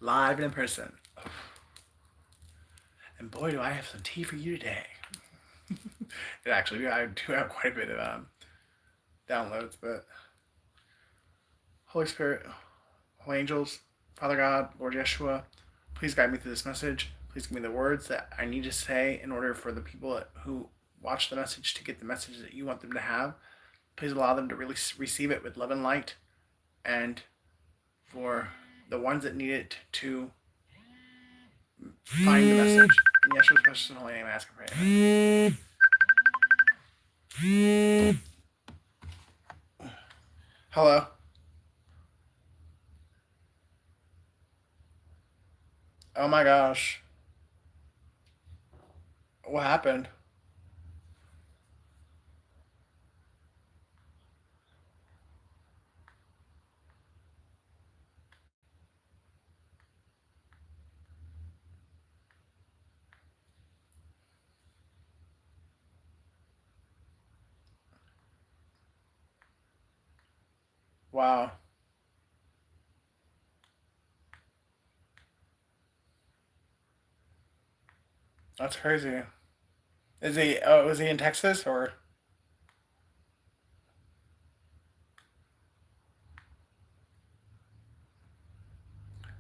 live and in person. And boy, do I have some tea for you today. Actually, I do have quite a bit of downloads, but Holy Spirit, Holy Angels, Father God, Lord Yeshua, please guide me through this message. Please give me the words that I need to say in order for the people who watch the message to get the message that you want them to have. Please allow them to really receive it with love and light, and for the ones that need it to find the message. In Yeshua's precious and holy name, I ask and pray. Amen. Hello. Oh my gosh. What happened? Wow. That's crazy. Was he in Texas or?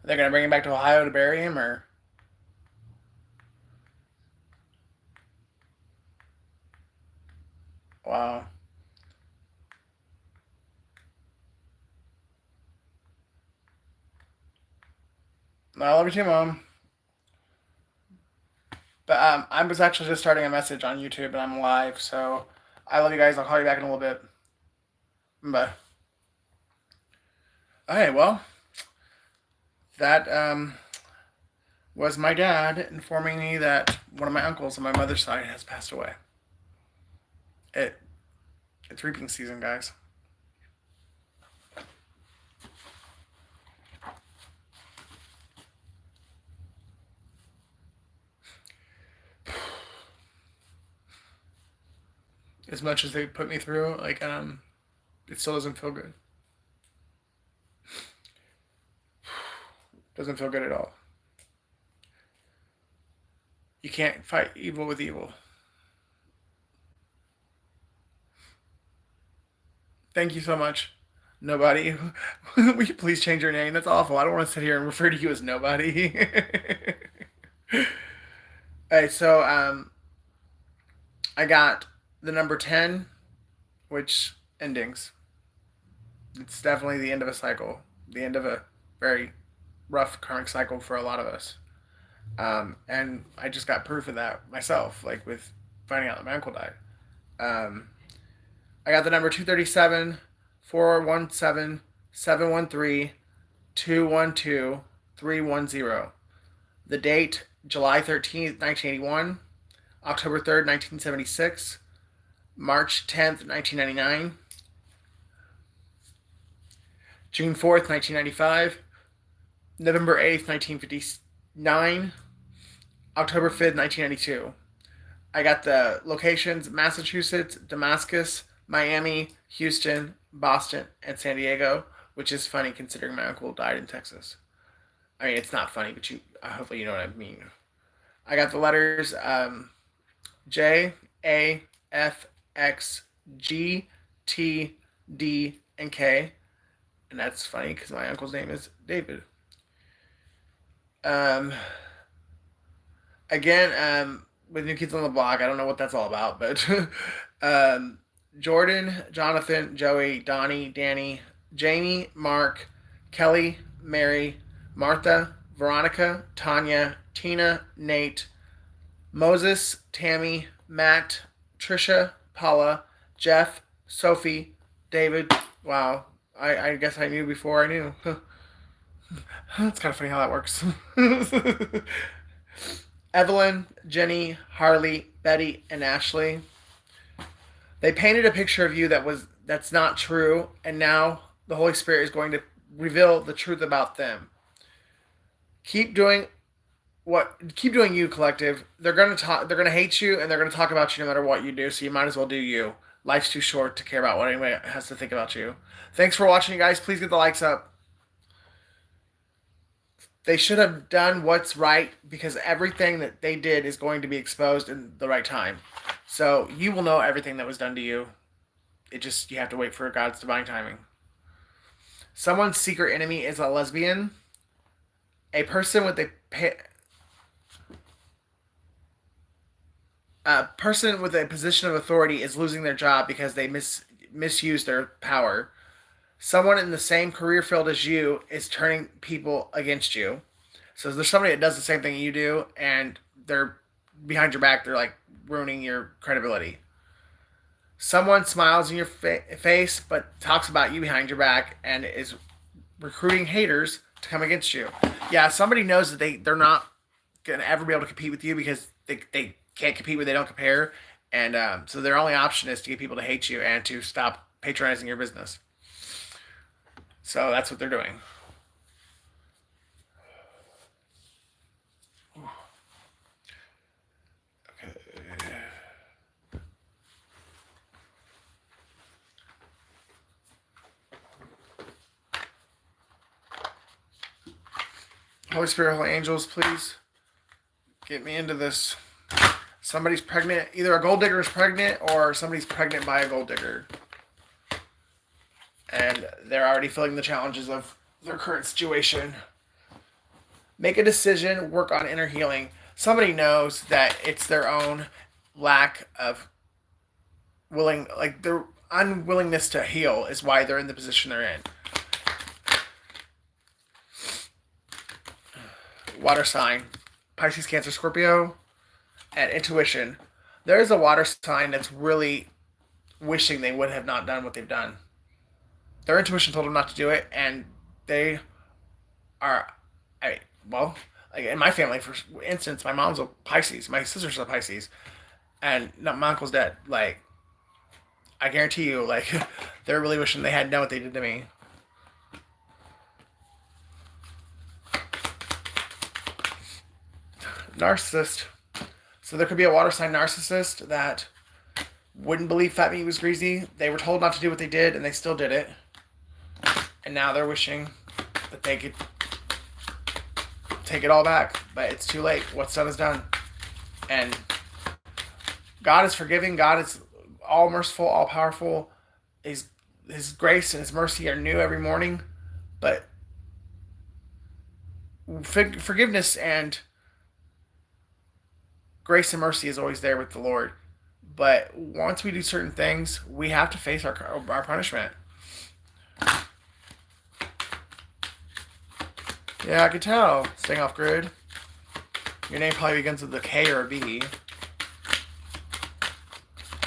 They're gonna bring him back to Ohio to bury him, or? Wow. No, I love you too, Mom. But I was actually just starting a message on YouTube and I'm live, so I love you guys. I'll call you back in a little bit. Bye. Okay, well, that was my dad informing me that one of my uncles on my mother's side has passed away. It's reaping season, guys. As much as they put me through, like it still doesn't feel good. Doesn't feel good at all. You can't fight evil with evil. Thank you so much. Nobody. Will you please change your name? That's awful. I don't want to sit here and refer to you as nobody. Alright, so I got the number 10, which endings. It's definitely the end of a cycle. The end of a very rough karmic cycle for a lot of us. And I just got proof of that myself, like with finding out that my uncle died. Um, I got the number 237, 417, 713, 212, 310. The date, July 13th, 1981, October 3rd, 1976, March 10th, 1999, June 4th, 1995, November 8th, 1959, October 5th, 1992. I got the locations: Massachusetts, Damascus, Miami, Houston, Boston, and San Diego, which is funny considering my uncle died in Texas. I mean, it's not funny, but hopefully you know what I mean. I got the letters J, A, F, X, G, T, D, and K. And that's funny because my uncle's name is David. Um, again, with New Kids on the Block, I don't know what that's all about, but Jordan, Jonathan, Joey, Donnie, Danny, Jamie, Mark, Kelly, Mary, Martha, Veronica, Tanya, Tina, Nate, Moses, Tammy, Matt, Trisha, Paula, Jeff, Sophie, David. Wow, I guess I knew before I knew. It's kind of funny how that works. Evelyn, Jenny, Harley, Betty, and Ashley. They painted a picture of you that's not true, and now the Holy Spirit is going to reveal the truth about them. Keep doing you, collective. They're gonna hate you, and they're gonna talk about you no matter what you do, so you might as well do you. Life's too short to care about what anybody has to think about you. Thanks for watching, you guys. Please get the likes up. They should have done what's right, because everything that they did is going to be exposed in the right time. So you will know everything that was done to you. You have to wait for God's divine timing. Someone's secret enemy is a lesbian. A person with a person with a position of authority is losing their job because they misuse their power. Someone in the same career field as you is turning people against you. So there's somebody that does the same thing you do, and they're behind your back. They're like ruining your credibility. Someone smiles in your face but talks about you behind your back and is recruiting haters to come against you. Yeah, somebody knows that they're not going to ever be able to compete with you, because they can't compete when they don't compare. And so their only option is to get people to hate you and to stop patronizing your business. So that's what they're doing. Holy Spirit, Holy Angels, please get me into this. Somebody's pregnant. Either a gold digger is pregnant, or somebody's pregnant by a gold digger. And they're already feeling the challenges of their current situation. Make a decision. Work on inner healing. Somebody knows that it's their own lack of their unwillingness to heal is why they're in the position they're in. Water sign, Pisces, Cancer, Scorpio, and intuition. There is a water sign that's really wishing they would have not done what they've done. Their intuition told them not to do it, and they are, like in my family, for instance, my mom's a Pisces, my sister's a Pisces, and my uncle's dead. Like, I guarantee you, like, they're really wishing they hadn't done what they did to me. Narcissist. So there could be a water sign narcissist that wouldn't believe fat meat was greasy. They were told not to do what they did, and they still did it. And now they're wishing that they could take it all back. But it's too late. What's done is done. And God is forgiving. God is all merciful, all powerful. His grace and His mercy are new every morning. But forgiveness and grace and mercy is always there with the Lord. But once we do certain things, we have to face our punishment. Yeah, I can tell. Staying off grid. Your name probably begins with a K or a B.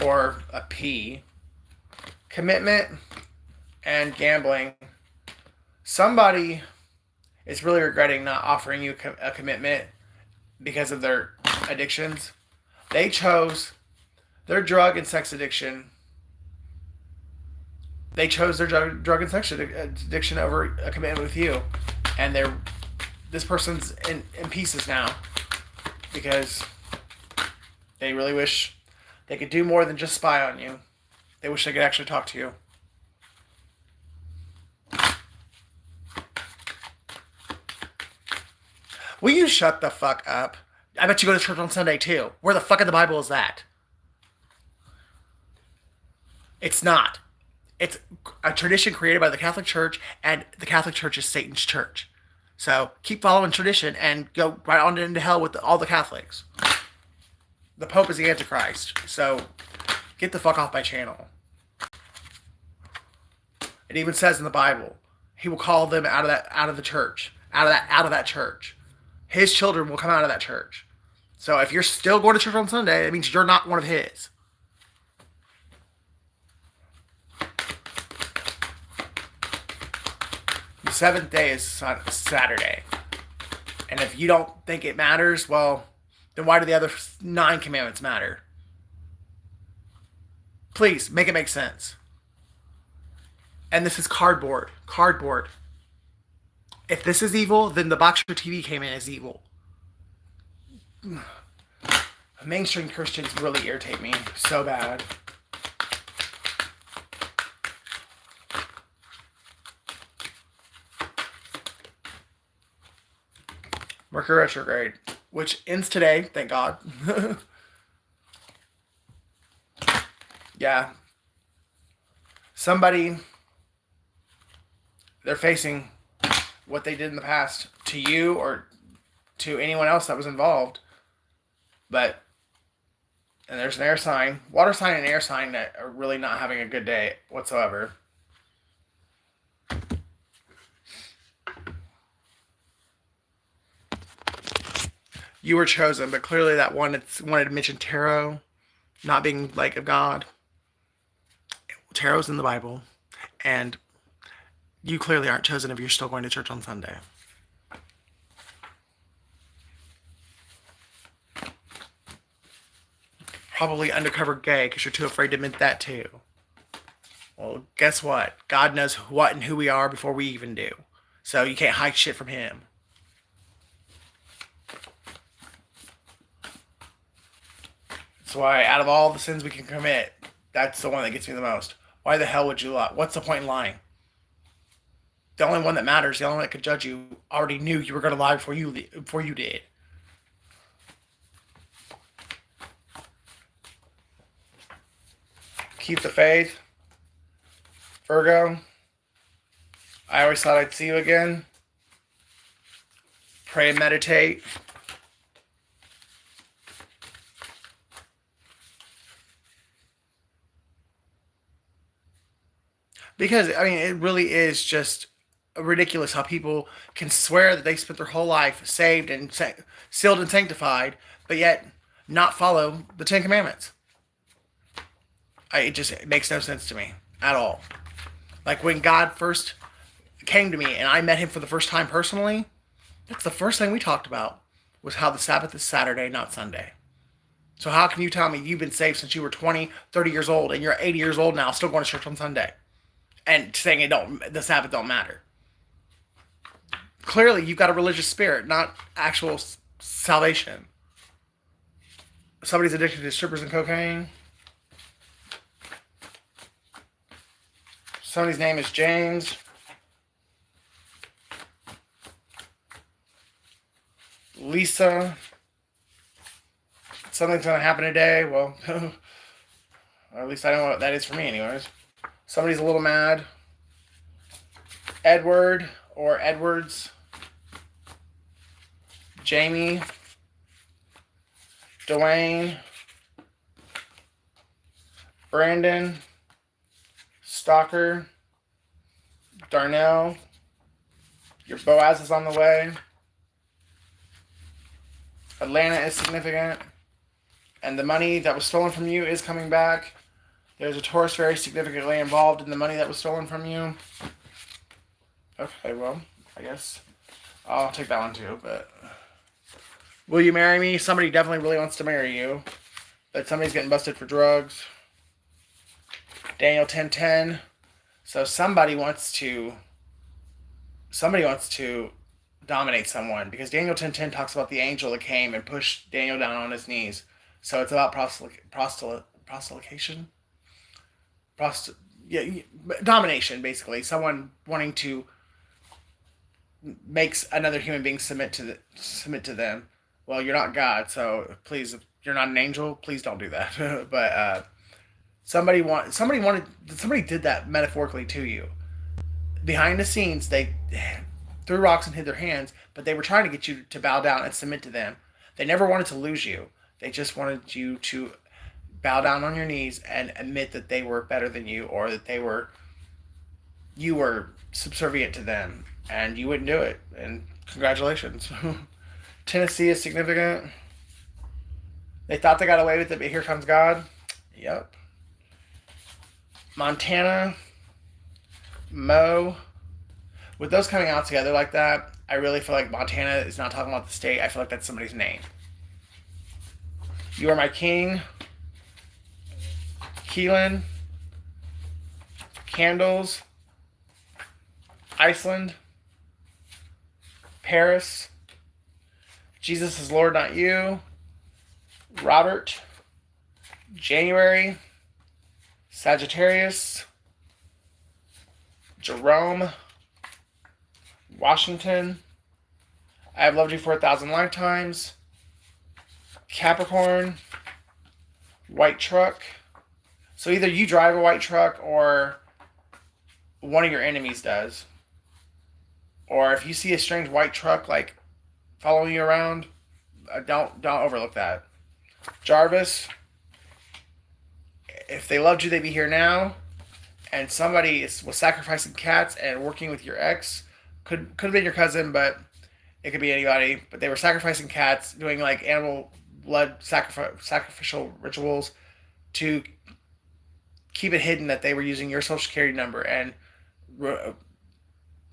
Or a P. Commitment and gambling. Somebody is really regretting not offering you a commitment because of their addictions. They chose their drug and sex addiction. They chose their drug and sex addiction over a commitment with you. And this person's in pieces now because they really wish they could do more than just spy on you. They wish they could actually talk to you. Will you shut the fuck up? I bet you go to church on Sunday too. Where the fuck in the Bible is that? It's not. It's a tradition created by the Catholic Church, and the Catholic Church is Satan's church. So keep following tradition and go right on into hell with all the Catholics. The Pope is the Antichrist. So get the fuck off my channel. It even says in the Bible, He will call them out of the church, out of that church. His children will come out of that church. So if you're still going to church on Sunday, that means you're not one of His. The seventh day is Saturday. And if you don't think it matters, well, then why do the other 9 commandments matter? Please, make it make sense. And this is cardboard. Cardboard. If this is evil, then the box your TV came in as evil. Mainstream Christians really irritate me so bad. Mercury retrograde, which ends today, thank God. Yeah. Somebody, they're facing what they did in the past to you or to anyone else that was involved. But, and there's an air sign, water sign and air sign that are really not having a good day whatsoever. You were chosen, but clearly that one that's wanted to mention tarot not being like of God. Tarot's in the Bible, and you clearly aren't chosen if you're still going to church on Sunday. Probably undercover gay because you're too afraid to admit that too. Well, guess what? God knows what and who we are before we even do. So you can't hide shit from him. That's why out of all the sins we can commit, that's the one that gets me the most. Why the hell would you lie? What's the point in lying? The only one that matters, the only one that could judge you, already knew you were going to lie before you did. Keep the faith. Virgo, I always thought I'd see you again. Pray and meditate. Because, I mean, it really is just ridiculous how people can swear that they spent their whole life saved and sealed and sanctified, but yet not follow the Ten Commandments. It makes no sense to me at all. Like when God first came to me and I met him for the first time personally, that's the first thing we talked about was how the Sabbath is Saturday, not Sunday. So how can you tell me you've been saved since you were 20, 30 years old and you're 80 years old now still going to church on Sunday? And saying the Sabbath don't matter. Clearly, you've got a religious spirit, not actual salvation. Somebody's addicted to strippers and cocaine. Somebody's name is James. Lisa. Something's going to happen today. Well, or at least I know what that is for me anyways. Somebody's a little mad. Edward or Edwards. Jamie. Dwayne. Brandon. Stalker. Darnell. Your Boaz is on the way. Atlanta is significant. And the money that was stolen from you is coming back. There's a Taurus very significantly involved in the money that was stolen from you. Okay, well, I guess I'll take that one too, but... Will you marry me? Somebody definitely really wants to marry you. But somebody's getting busted for drugs. Daniel 10:10. So somebody wants to dominate someone. Because Daniel 10:10 talks about the angel that came and pushed Daniel down on his knees. So it's about proselytization? Domination, basically. Someone wanting to makes another human being submit to them. Well, you're not God, so please, if you're not an angel, please don't do that. But somebody did that metaphorically to you. Behind the scenes, they threw rocks and hid their hands, but they were trying to get you to bow down and submit to them. They never wanted to lose you. They just wanted you to bow down on your knees and admit that they were better than you, or that you were subservient to them, and you wouldn't do it. And congratulations. Tennessee is significant. They thought they got away with it, but here comes God. Yep. Montana, Mo. With those coming out together like that, I really feel like Montana is not talking about the state. I feel like that's somebody's name. You Are My King. Keelan. Candles. Iceland. Paris. Jesus is Lord, not you. Robert. January. Sagittarius. Jerome. Washington. I have loved you for 1,000 lifetimes. Capricorn, white truck. So either you drive a white truck or one of your enemies does. Or if you see a strange white truck like following you around, don't overlook that. Jarvis, if they loved you, they'd be here now. And somebody was sacrificing cats and working with your ex. Could have been your cousin, but it could be anybody. But they were sacrificing cats, doing like animal blood sacrificial rituals to keep it hidden that they were using your social security number and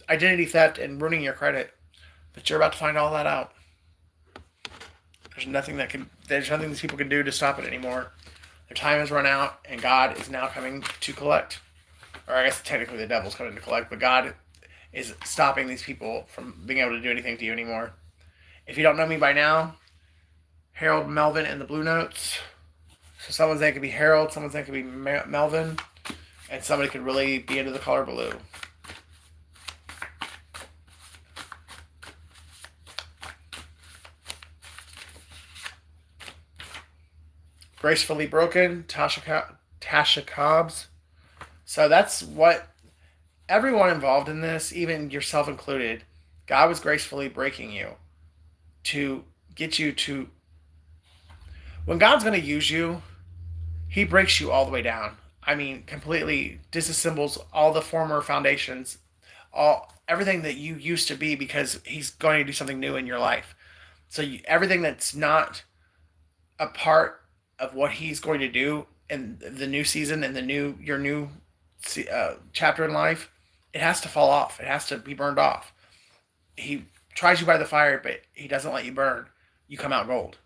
identity theft and ruining your credit. But you're about to find all that out. There's nothing these people can do to stop it anymore. Their time has run out, and God is now coming to collect. Or I guess technically the devil's coming to collect, but God is stopping these people from being able to do anything to you anymore. If you don't know me by now, Harold Melvin and the Blue Notes. So someone's name could be Harold, someone's name could be Melvin, and somebody could really be into the color blue. Gracefully Broken, Tasha Cobbs. So that's what everyone involved in this, even yourself included, God was gracefully breaking you to get you to... When God's going to use you, he breaks you all the way down. I mean, completely disassembles all the former foundations, everything that you used to be, because he's going to do something new in your life. So everything that's not a part of what he's going to do in the new season and your new chapter in life, it has to fall off. It has to be burned off. He tries you by the fire, but he doesn't let you burn. You come out gold.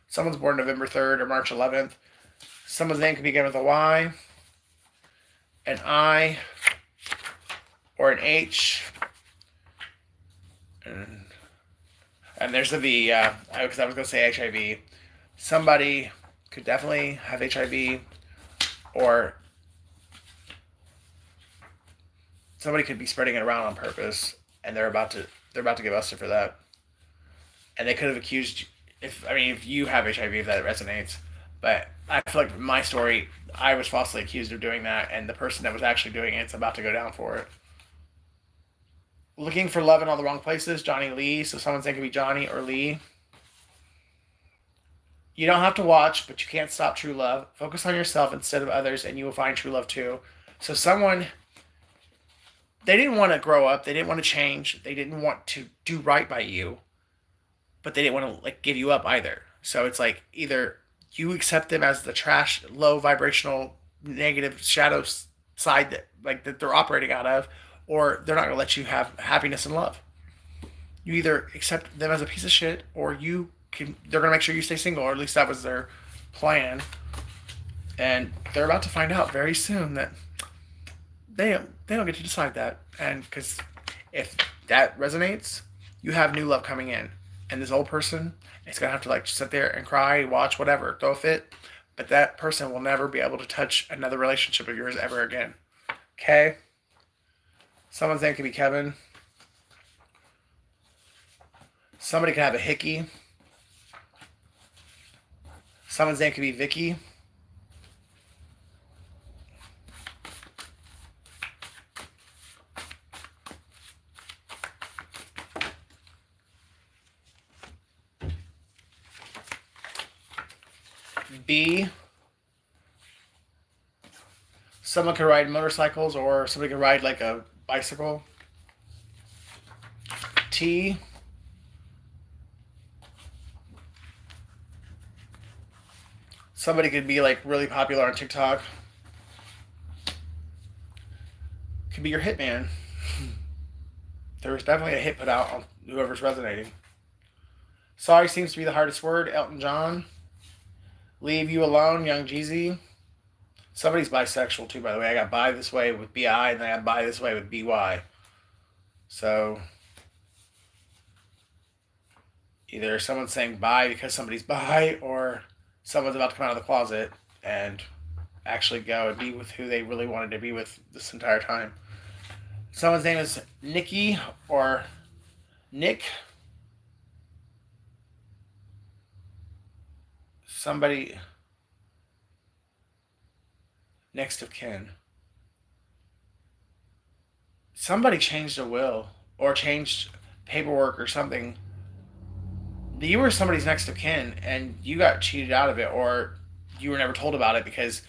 Someone's born November 3rd or March 11th. Someone's name could begin with a Y, an I, or an H. And there's the V, because I was going to say HIV. Somebody could definitely have HIV, or somebody could be spreading it around on purpose, and they're about to get busted for that. And they could have accused you, if you have HIV, if that resonates. But I feel like my story, I was falsely accused of doing that, and the person that was actually doing it's about to go down for it. Looking for love in all the wrong places, Johnny Lee. So someone's name could be Johnny or Lee. You don't have to watch, but you can't stop true love. Focus on yourself instead of others, and you will find true love too. So they didn't want to grow up. They didn't want to change. They didn't want to do right by you, but they didn't want to give you up either. So it's like either you accept them as the trash, low vibrational, negative shadow side that they're operating out of, or they're not going to let you have happiness and love. You either accept them as a piece of shit, or they're going to make sure you stay single, or at least that was their plan. And they're about to find out very soon that they don't get to decide that. And because if that resonates, you have new love coming in. And this old person is going to have to sit there and cry, watch, whatever, throw a fit. But that person will never be able to touch another relationship of yours ever again. Okay? Someone's name could be Kevin. Somebody could have a hickey. Someone's name could be Vicky. B. Someone could ride motorcycles, or somebody could ride a bicycle. T. Somebody could be really popular on TikTok. Could be your hitman. There's definitely a hit put out on whoever's resonating. Sorry seems to be the hardest word. Elton John. Leave You Alone, Young Jeezy. Somebody's bisexual too, by the way. I got bi this way with B-I, and I got bi this way with B-Y. So either someone's saying bi because somebody's bi, or someone's about to come out of the closet and actually go and be with who they really wanted to be with this entire time. Someone's name is Nikki or Nick. somebody next of kin. Somebody changed a will or changed paperwork or something. You were somebody's next of kin and you got cheated out of it, or you were never told about it because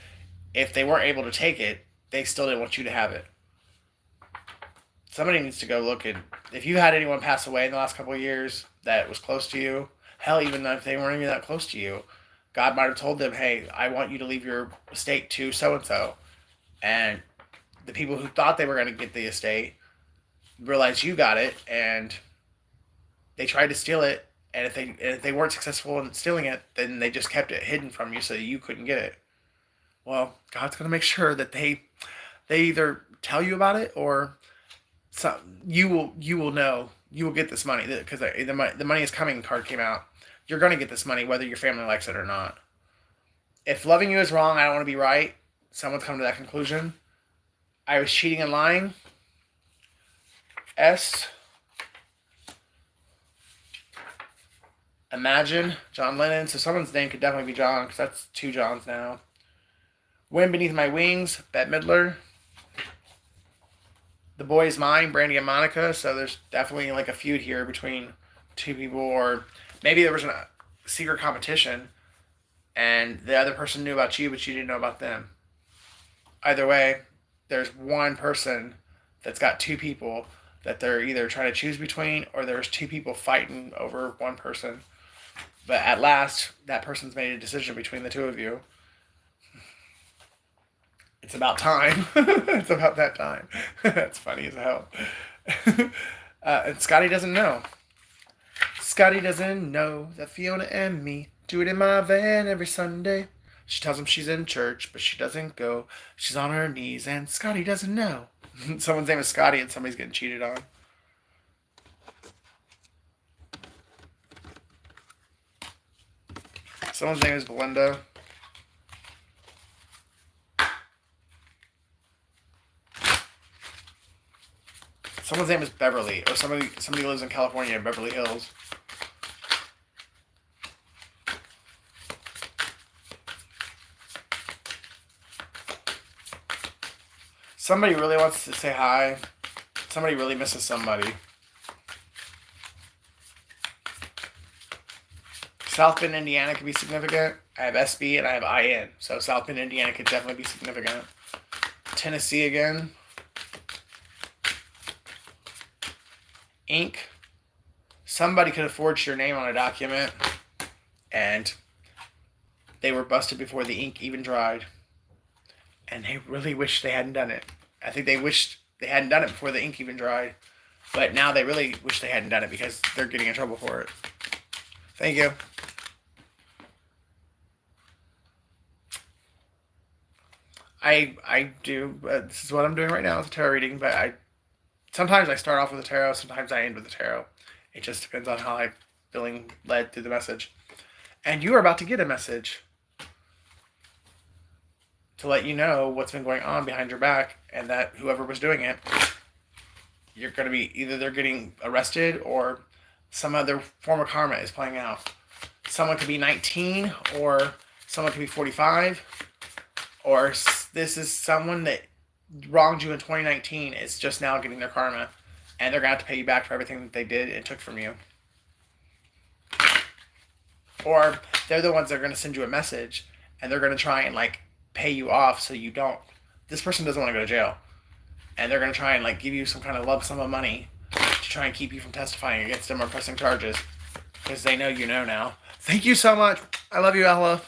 if they weren't able to take it, they still didn't want you to have it. Somebody needs to go look at if you had anyone pass away in the last couple of years that was close to you. Hell, even if they weren't even that close to you, God might have told them, "Hey, I want you to leave your estate to so and so," and the people who thought they were going to get the estate realized you got it, and they tried to steal it. And if they weren't successful in stealing it, then they just kept it hidden from you so that you couldn't get it. Well, God's going to make sure that they either tell you about it or you will know, you will get this money because the money is coming card came out. You're going to get this money whether your family likes it or not. If loving you is wrong, I don't want to be right. Someone's come to that conclusion. I was cheating and lying. S. Imagine John Lennon. So someone's name could definitely be John because that's 2 Johns now. Wind Beneath My Wings, Bette Midler. The Boy Is Mine, Brandy and Monica. So there's definitely like a feud here between 2 people, or maybe there was a secret competition and the other person knew about you but you didn't know about them. Either way, there's one person that's got 2 people that they're either trying to choose between, or there's 2 people fighting over one person. But at last, that person's made a decision between the 2 of you. It's about time. It's about that time. That's funny as hell. And Scotty doesn't know. Scotty doesn't know that Fiona and me do it in my van every Sunday. She tells him she's in church, but she doesn't go. She's on her knees, and Scotty doesn't know. Someone's name is Scotty, and somebody's getting cheated on. Someone's name is Belinda. Someone's name is Beverly, or somebody lives in California, in Beverly Hills. Somebody really wants to say hi. Somebody really misses somebody. South Bend, Indiana could be significant. I have SB and I have IN. So South Bend, Indiana could definitely be significant. Tennessee again. Ink. Somebody could have forged your name on a document and they were busted before the ink even dried. And they really wish they hadn't done it. I think they wished they hadn't done it before the ink even dried. But now they really wish they hadn't done it because they're getting in trouble for it. Thank you. I do. This is what I'm doing right now. It's a tarot reading, but sometimes I start off with a tarot. Sometimes I end with a tarot. It just depends on how I'm feeling led through the message. And you are about to get a message to let you know what's been going on behind your back, and that whoever was doing it, you're going to be either they're getting arrested or some other form of karma is playing out. Someone could be 19 or someone could be 45, or this is someone that wronged you in 2019 is just now getting their karma, and they're going to have to pay you back for everything that they did and took from you. Or they're the ones that are going to send you a message and they're going to try and pay you off so you don't. This person doesn't want to go to jail, and they're going to try and give you some kind of lump sum of money to try and keep you from testifying against them or pressing charges because they know you know now. Thank you so much. I love you, Ella.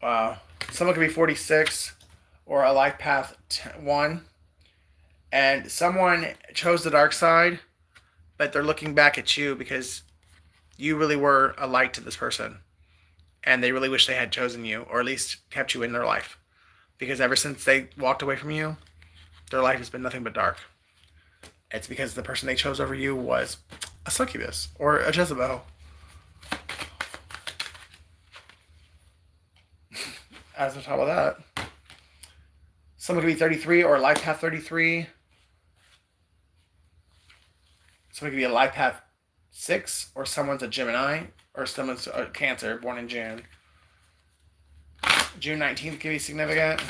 Wow. Someone could be 46 or a life path 1, and someone chose the dark side, but they're looking back at you because you really were a light to this person. And they really wish they had chosen you, or at least kept you in their life. Because ever since they walked away from you, their life has been nothing but dark. It's because the person they chose over you was a succubus or a Jezebel. As on top of that, someone could be 33 or life path 33. So it could be a life path 6, or someone's a Gemini, or someone's a Cancer, born in June. June 19th could be significant.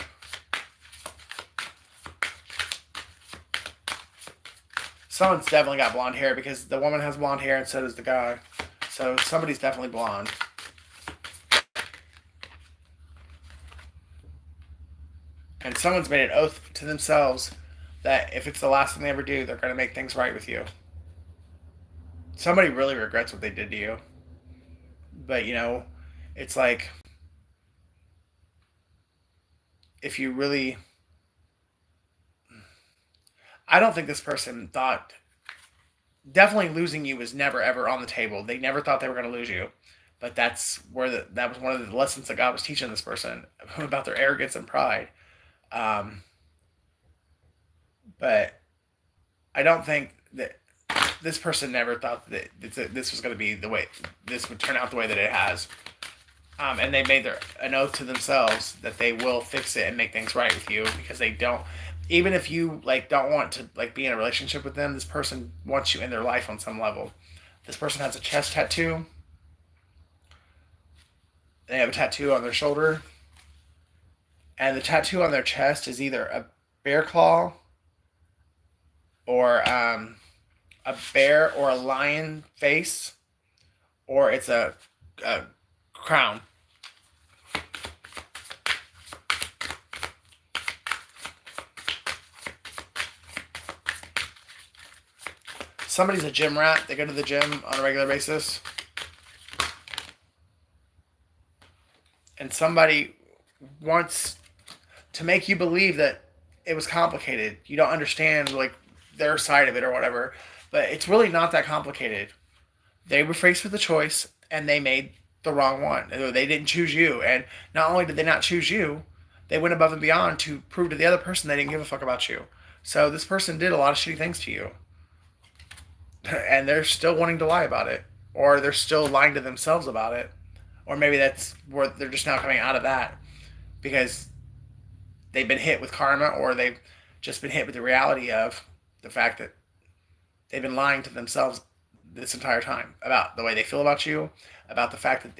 Someone's definitely got blonde hair, because the woman has blonde hair and so does the guy. So somebody's definitely blonde. And someone's made an oath to themselves that if it's the last thing they ever do, they're going to make things right with you. Somebody really regrets what they did to you. But, you know, it's like, if you really... I don't think this person thought... Definitely losing you was never, ever on the table. They never thought they were going to lose you. But that was one of the lessons that God was teaching this person about their arrogance and pride. But I don't think that this person never thought that this was going to be the way, this would turn out the way that it has. And they made an oath to themselves that they will fix it and make things right with you, because they don't, even if you like don't want to like be in a relationship with them, this person wants you in their life on some level. This person has a chest tattoo. They have a tattoo on their shoulder. And the tattoo on their chest is either a bear claw, or a bear or a lion face, or it's a crown. Somebody's a gym rat. They go to the gym on a regular basis. And somebody wants to make you believe that it was complicated. You don't understand like their side of it or whatever. But it's really not that complicated. They were faced with a choice and they made the wrong one. They didn't choose you. And not only did they not choose you, they went above and beyond to prove to the other person they didn't give a fuck about you. So this person did a lot of shitty things to you. And they're still wanting to lie about it. Or they're still lying to themselves about it. Or maybe that's where they're just now coming out of that. Because they've been hit with karma, or they've just been hit with the reality of the fact that they've been lying to themselves this entire time about the way they feel about you, about the fact that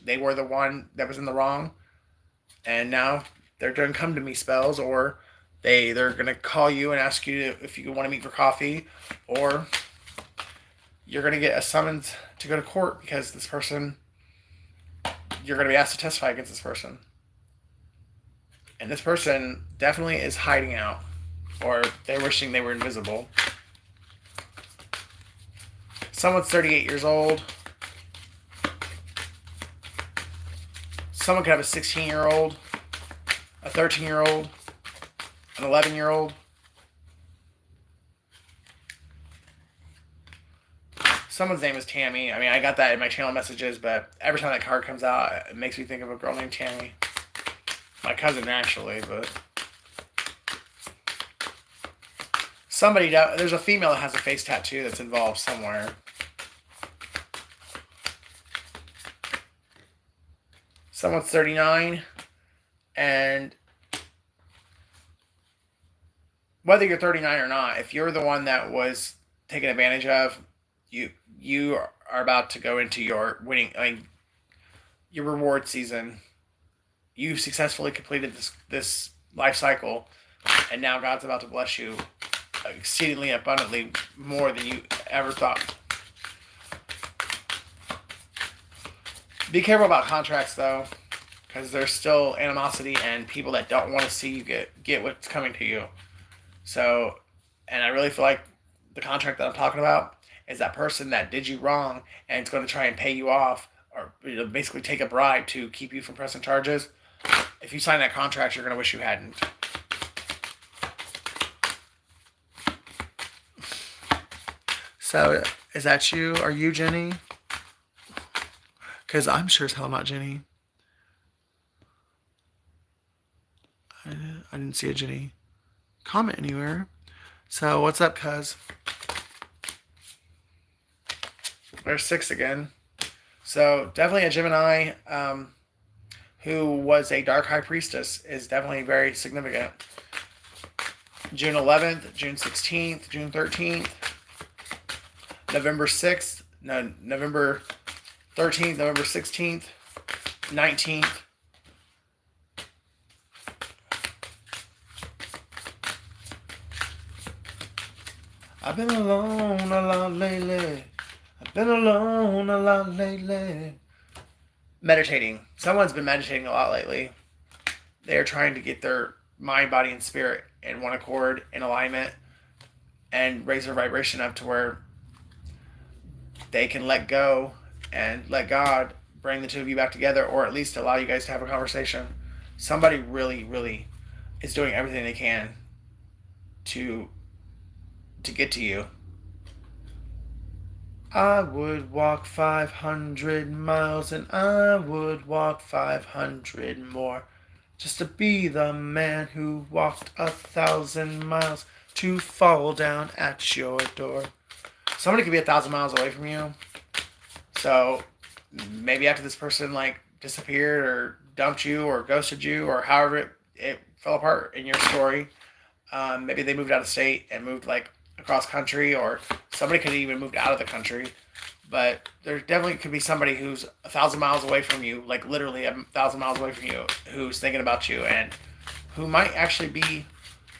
they were the one that was in the wrong, and now they're doing come to me spells, or they're gonna call you and ask you if you want to meet for coffee, or you're gonna get a summons to go to court because this person, you're gonna be asked to testify against this person. And this person definitely is hiding out, or they're wishing they were invisible. Someone's 38 years old. Someone could have a 16-year-old, a 13-year-old, an 11-year-old. Someone's name is Tammy. I mean, I got that in my channel messages, but every time that card comes out, it makes me think of a girl named Tammy. My cousin, actually, but... there's a female that has a face tattoo that's involved somewhere. Someone's 39, and whether you're 39 or not, if you're the one that was taken advantage of, you are about to go into your your reward season. You successfully completed this life cycle, and now God's about to bless you exceedingly abundantly, more than you ever thought. Be careful about contracts, though, because there's still animosity and people that don't want to see you get what's coming to you. So, and I really feel like the contract that I'm talking about is that person that did you wrong and it's going to try and pay you off, or basically take a bribe to keep you from pressing charges. If you sign that contract, you're going to wish you hadn't. So, is that you? Are you Jenny? Because I'm sure as hell not Jenny. I didn't see a Jenny comment anywhere. So, what's up, cuz? There's 6 again. So, definitely a Gemini who was a dark high priestess is definitely very significant. June 11th, June 16th, June 13th. November 6th, no, November 13th, November 16th, 19th. I've been alone a lot lately. I've been alone a lot lately. Meditating. Someone's been meditating a lot lately. They're trying to get their mind, body, and spirit in one accord, in alignment, and raise their vibration up to where they can let go and let God bring the two of you back together, or at least allow you guys to have a conversation. Somebody really, really is doing everything they can to get to you. I would walk 500 miles and I would walk 500 more just to be the man who walked 1,000 miles to fall down at your door. Somebody could be 1,000 miles away from you. So maybe after this person like disappeared or dumped you or ghosted you or however it fell apart in your story, maybe they moved out of state and moved like across country, or somebody could have even moved out of the country. But there definitely could be somebody who's 1,000 miles away from you, like literally 1,000 miles away from you, who's thinking about you and who might actually be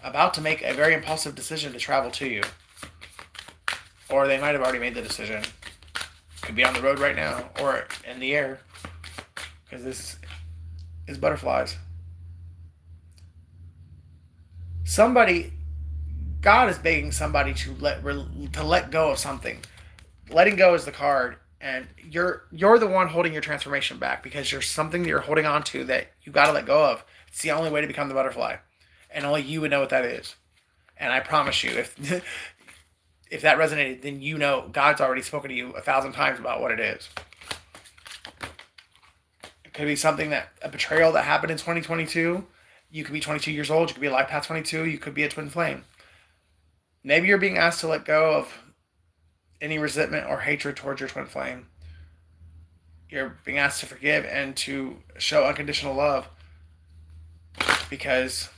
about to make a very impulsive decision to travel to you. Or they might have already made the decision. Could be on the road right now or in the air, because this is butterflies. God is begging somebody to let go of something. Letting go is the card, and you're the one holding your transformation back because there's something that you're holding on to that you got to let go of. It's the only way to become the butterfly, and only you would know what that is. And I promise you, if that resonated, then you know God's already spoken to you 1,000 times about what it is. It could be something a betrayal that happened in 2022. You could be 22 years old. You could be a life path 22. You could be a twin flame. Maybe you're being asked to let go of any resentment or hatred towards your twin flame. You're being asked to forgive and to show unconditional love because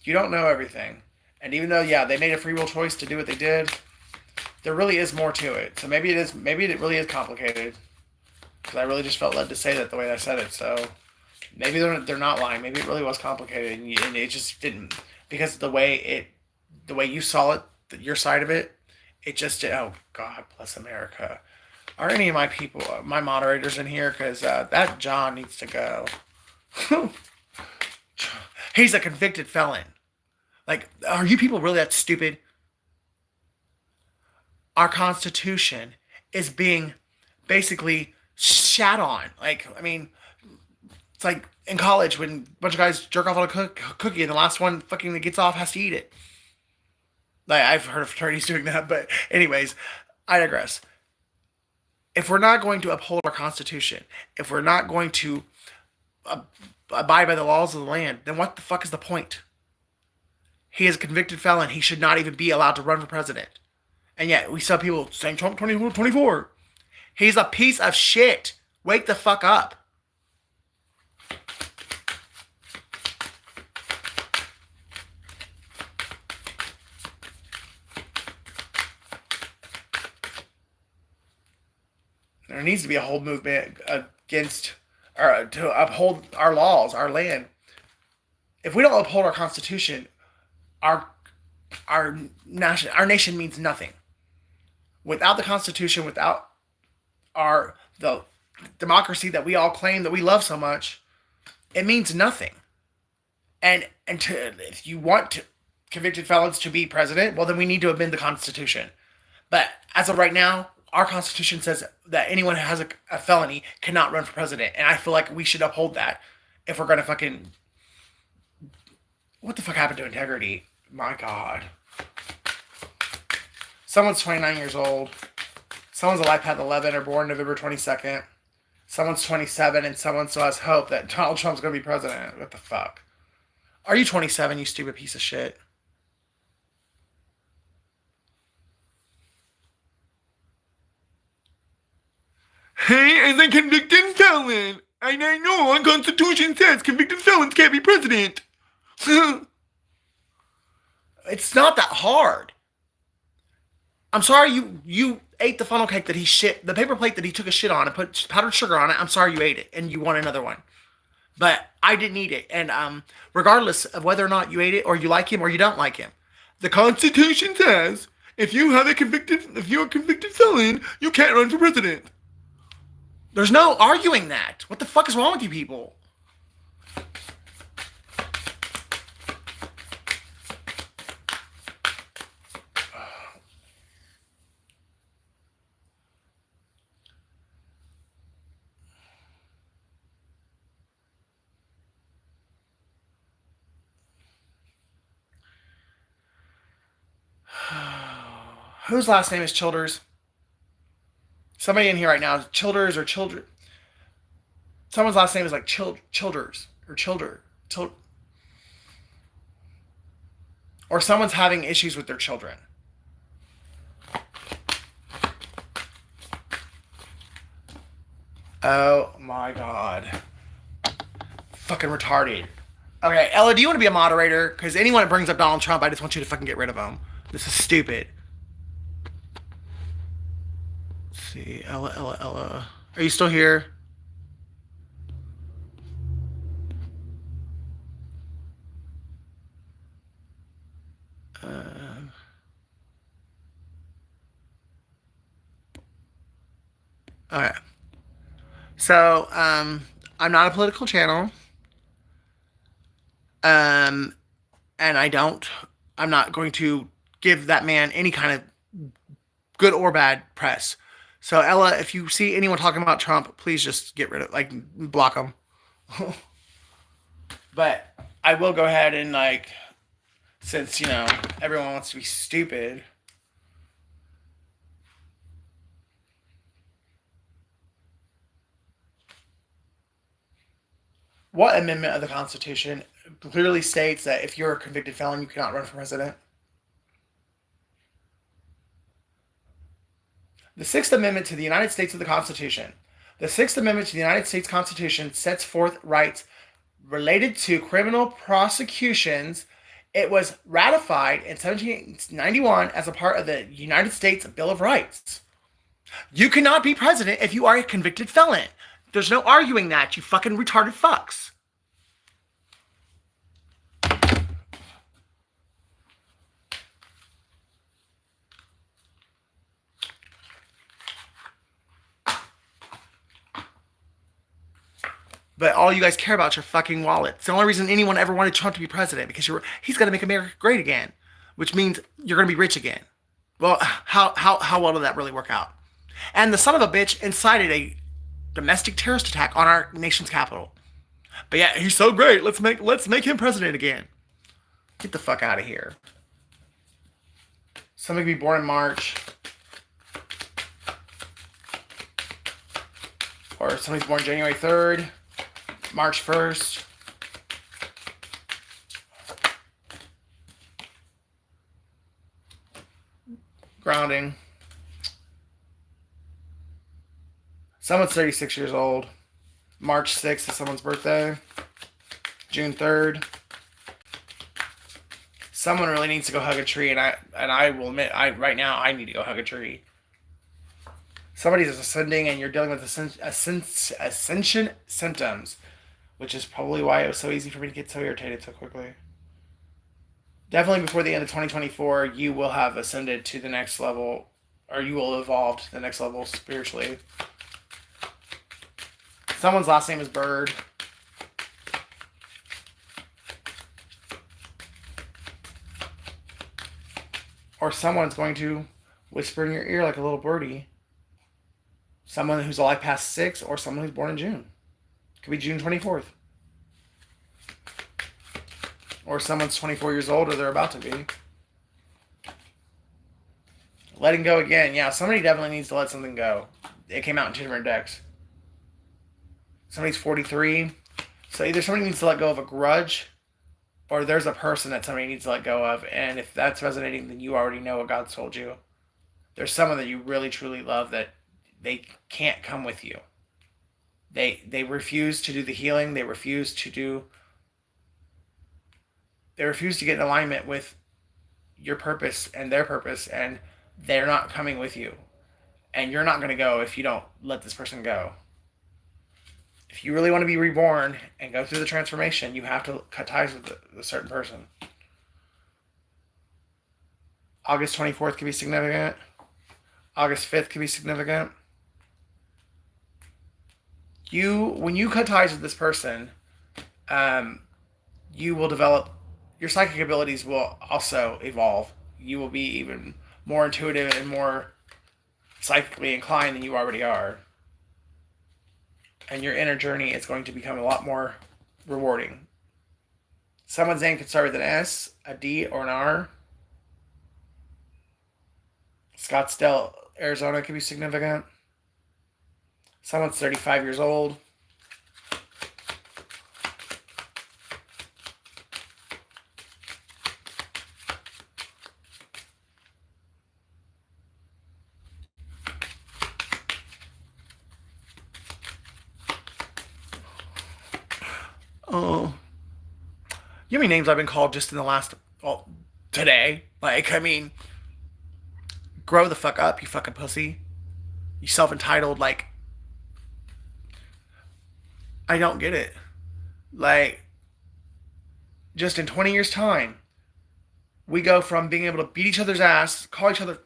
you don't know everything. And even though, yeah, they made a free will choice to do what they did, there really is more to it. So maybe it really is complicated. Because I really just felt led to say that the way I said it. So maybe they're not lying. Maybe it really was complicated, and it just didn't, because the way you saw it, your side of it, it just did. Oh God bless America. Are any of my people, my moderators in here? Because that John needs to go. He's a convicted felon. Like, are you people really that stupid? Our Constitution is being basically shat on. Like, I mean, it's like in college when a bunch of guys jerk off on a cookie and the last one fucking that gets off has to eat it. Like, I've heard of fraternities doing that, but anyways, I digress. If we're not going to uphold our Constitution, if we're not going to abide by the laws of the land, then what the fuck is the point? He is a convicted felon. He should not even be allowed to run for president. And yet, we saw people saying Trump 2024. He's a piece of shit. Wake the fuck up. There needs to be a whole movement against, or to uphold our laws, our land. If we don't uphold our Constitution, our nation means nothing. Without the Constitution, without the democracy that we all claim that we love so much, it means nothing. And if you want convicted felons to be president, well, then we need to amend the Constitution. But as of right now, our Constitution says that anyone who has a felony cannot run for president, and I feel like we should uphold that if we're gonna fucking. What the fuck happened to integrity? My God. Someone's 29 years old. Someone's a life path 11 or born November 22nd. Someone's 27 and someone still has hope that Donald Trump's going to be president. What the fuck? Are you 27, you stupid piece of shit? Hey, as a convicted felon, and I know our Constitution says convicted felons can't be president. It's not that hard. I'm sorry you ate the funnel cake that he shit, the paper plate that he took a shit on and put powdered sugar on it. I'm sorry you ate it and you want another one. But I didn't eat it. And regardless of whether or not you ate it or you like him or you don't like him, the Constitution says if you're a convicted felon, you can't run for president. There's no arguing that. What the fuck is wrong with you people? Whose last name is Childers? Somebody in here right now, Childers or Children. Someone's last name is like Childers or Childer. Or someone's having issues with their children. Oh my god. Fucking retarded. Okay, Ella, do you want to be a moderator? Because anyone that brings up Donald Trump, I just want you to fucking get rid of him. This is stupid. Let's see. Ella. Are you still here? Alright. So, I'm not a political channel. And I'm not going to give that man any kind of good or bad press. So Ella, if you see anyone talking about Trump, please just get rid of, like, block them. But I will go ahead and, like, since, you know, everyone wants to be stupid. What amendment of the Constitution clearly states that if you're a convicted felon, you cannot run for president? The Sixth Amendment to the United States of the Constitution. The Sixth Amendment to the United States Constitution sets forth rights related to criminal prosecutions. It was ratified in 1791 as a part of the United States Bill of Rights. You cannot be president if you are a convicted felon. There's no arguing that, you fucking retarded fucks. But all you guys care about is your fucking wallet. It's the only reason anyone ever wanted Trump to be president, because he's going to make America great again, which means you're going to be rich again. Well, how well did that really work out? And the son of a bitch incited a domestic terrorist attack on our nation's capital. But yeah, he's so great. Let's make him president again. Get the fuck out of here. Somebody could be born in March. Or somebody's born January 3rd. March 1st. Grounding. Someone's 36 years old. March 6th is someone's birthday. June 3rd. Someone really needs to go hug a tree, and I will admit, right now I need to go hug a tree. Somebody's ascending, and you're dealing with ascension symptoms, which is probably why it was so easy for me to get so irritated so quickly. Definitely before the end of 2024, you will have ascended to the next level, or you will evolve to the next level spiritually. Someone's last name is Bird. Or someone's going to whisper in your ear like a little birdie. Someone who's alive past 6, or someone who's born in June. Could be June 24th. Or someone's 24 years old, or they're about to be. Letting go again. Yeah, somebody definitely needs to let something go. It came out in 2 different decks. Somebody's 43. So either somebody needs to let go of a grudge, or there's a person that somebody needs to let go of. And if that's resonating, then you already know what God's told you. There's someone that you really, truly love that they can't come with you. They refuse to do the healing. They refuse to get in alignment with your purpose and their purpose. And they're not coming with you. And you're not going to go if you don't let this person go. If you really want to be reborn and go through the transformation, you have to cut ties with a certain person. August 24th can be significant. August 5th can be significant. When you cut ties with this person, you will develop, your psychic abilities will also evolve. You will be even more intuitive and more psychically inclined than you already are. And your inner journey is going to become a lot more rewarding. Someone's name could start with an S, a D, or an R. Scottsdale, Arizona could be significant. Someone's 35 years old. Oh. You know how many names I've been called just in the last, today? Like, I mean, grow the fuck up, you fucking pussy. You self-entitled, like, I don't get it. Like, just in 20 years' time, we go from being able to beat each other's ass, call each other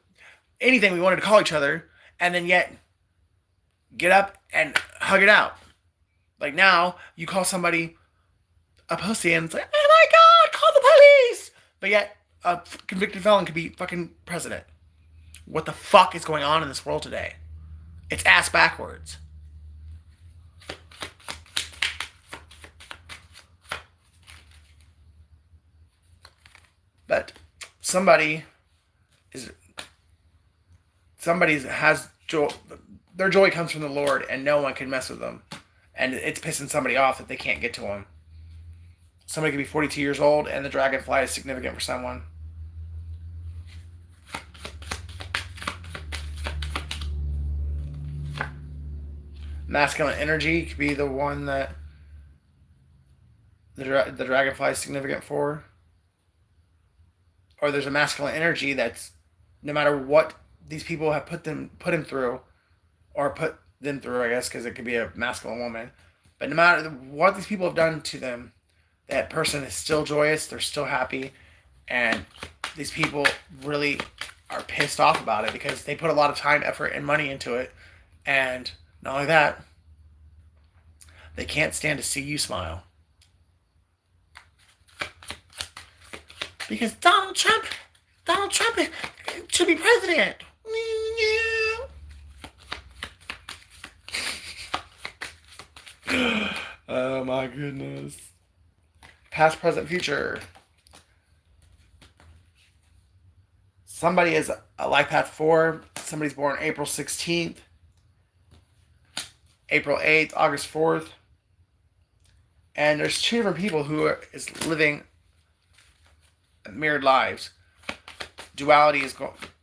anything we wanted to call each other, and then yet get up and hug it out. Like, now, you call somebody a pussy and it's like, oh my god, call the police! But yet, a convicted felon could be fucking president. What the fuck is going on in this world today? It's ass backwards. But somebody has joy. Their joy comes from the Lord, and no one can mess with them. And it's pissing somebody off that they can't get to him. Somebody could be 42 years old, and the dragonfly is significant for someone. Masculine energy could be the one that the dragonfly is significant for. Or there's a masculine energy that's, no matter what these people have put him through, or put them through, I guess, because it could be a masculine woman. But no matter what these people have done to them, that person is still joyous, they're still happy, and these people really are pissed off about it because they put a lot of time, effort, and money into it. And not only that, they can't stand to see you smile. Because Donald Trump should be president. Oh my goodness. Past, present, future. Somebody is a life path 4. Somebody's born April 16th, April 8th, August 4th. And there's 2 different people who is living mirrored lives. Duality is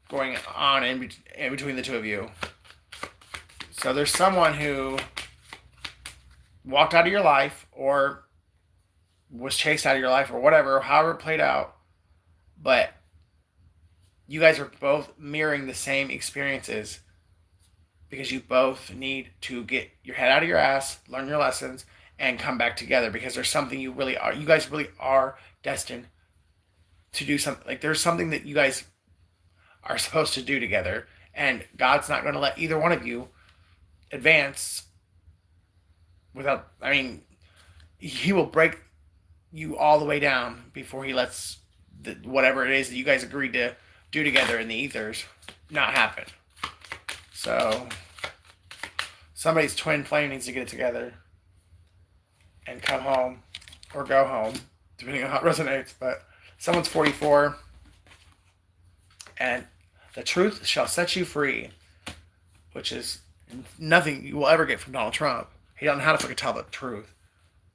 going on in between the 2 of you. So there's someone who walked out of your life, or was chased out of your life, or whatever, however it played out. But you guys are both mirroring the same experiences because you both need to get your head out of your ass, learn your lessons, and come back together, because there's something you guys really are destined to do something. Like, there's something that you guys are supposed to do together, and God's not going to let either one of you advance without, I mean, he will break you all the way down before he lets whatever it is that you guys agreed to do together in the ethers not happen. So somebody's twin flame needs to get it together and come home, or go home, depending on how it resonates. But someone's 44, and the truth shall set you free, which is nothing you will ever get from Donald Trump. He doesn't know how to fucking tell the truth.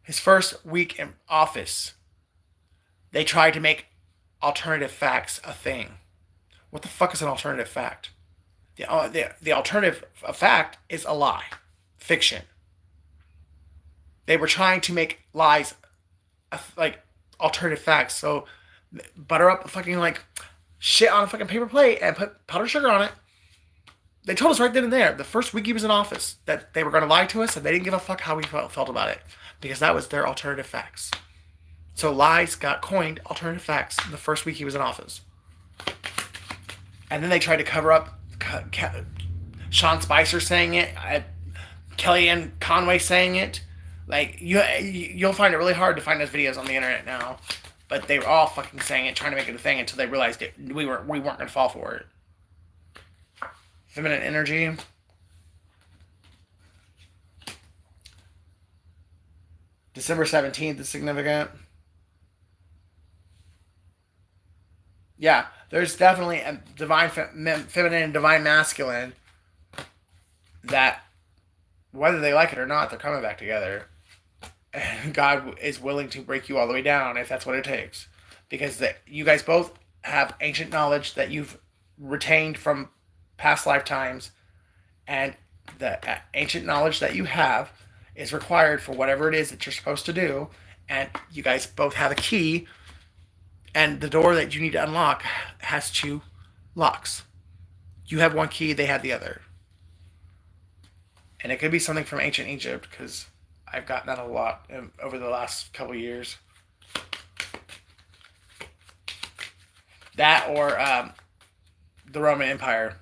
His first week in office, they tried to make alternative facts a thing. What the fuck is an alternative fact? The alternative fact is a lie. Fiction. They were trying to make lies like alternative facts. So butter up fucking like shit on a fucking paper plate and put powdered sugar on it. They told us right then and there, the first week he was in office, that they were going to lie to us and they didn't give a fuck how we felt about it because that was their alternative facts. So lies got coined alternative facts the first week he was in office. And then they tried to cover up Sean Spicer saying it, Kellyanne Conway saying it. Like, you'll find it really hard to find those videos on the internet now. But they were all fucking saying it, trying to make it a thing until they realized we weren't going to fall for it. Feminine energy. December 17th is significant. Yeah, there's definitely a divine feminine and divine masculine that, whether they like it or not, they're coming back together. And God is willing to break you all the way down if that's what it takes. Because you guys both have ancient knowledge that you've retained from past lifetimes, and the ancient knowledge that you have is required for whatever it is that you're supposed to do, and you guys both have a key, and the door that you need to unlock has 2 locks. You have one key, they have the other. And it could be something from ancient Egypt, because I've gotten that a lot over the last couple of years. That or the Roman Empire.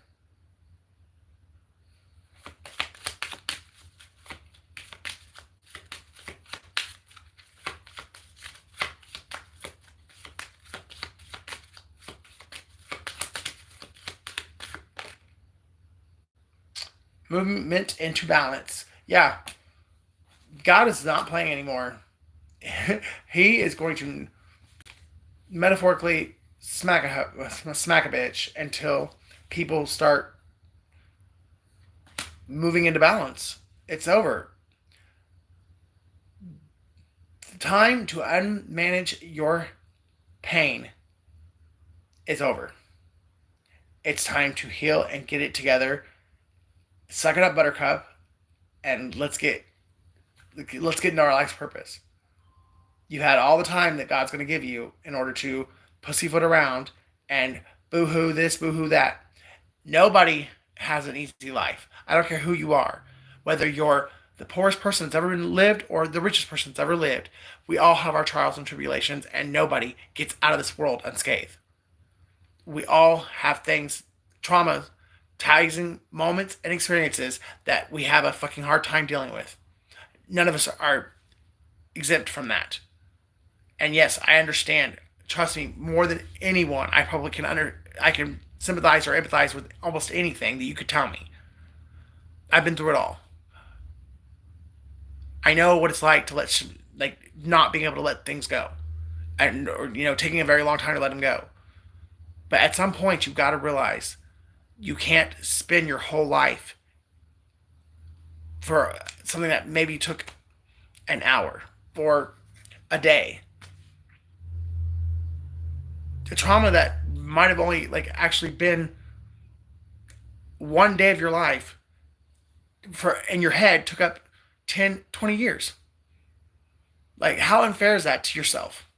Movement into balance. Yeah. God is not playing anymore. He is going to metaphorically smack a bitch until people start moving into balance. It's over. The time to unmanage your pain is over. It's time to heal and get it together. Suck it up, buttercup, and let's get into our life's purpose. You had all the time that God's going to give you in order to pussyfoot around and boo-hoo this, boo-hoo that. Nobody has an easy life. I don't care who you are. Whether you're the poorest person that's ever lived or the richest person that's ever lived. We all have our trials and tribulations, and nobody gets out of this world unscathed. We all have things, traumas, taxing moments and experiences that we have a fucking hard time dealing with. None of us are exempt from that. And yes, I understand. Trust me, more than anyone, I probably I can sympathize or empathize with almost anything that you could tell me. I've been through it all. I know what it's like to not being able to let things go, or taking a very long time to let them go. But at some point, you've got to realize you can't spend your whole life for something that maybe took an hour or a day. The trauma that might have only actually been one day of your life in your head took up 10, 20 years. How unfair is that to yourself?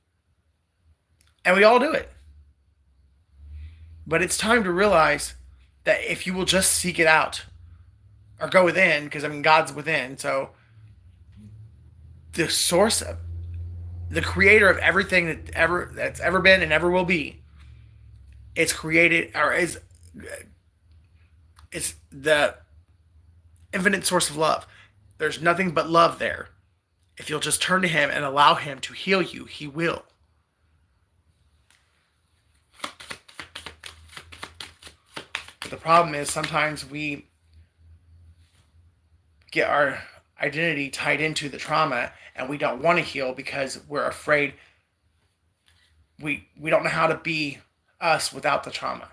And we all do it. But it's time to realize that if you will just seek it out or go within, because God's within, so the source of the creator of everything that's ever been and ever will be, it's created or is the infinite source of love. There's nothing but love there. If you'll just turn to him and allow him to heal you, he will. The problem is sometimes we get our identity tied into the trauma and we don't want to heal because we're afraid we don't know how to be us without the trauma.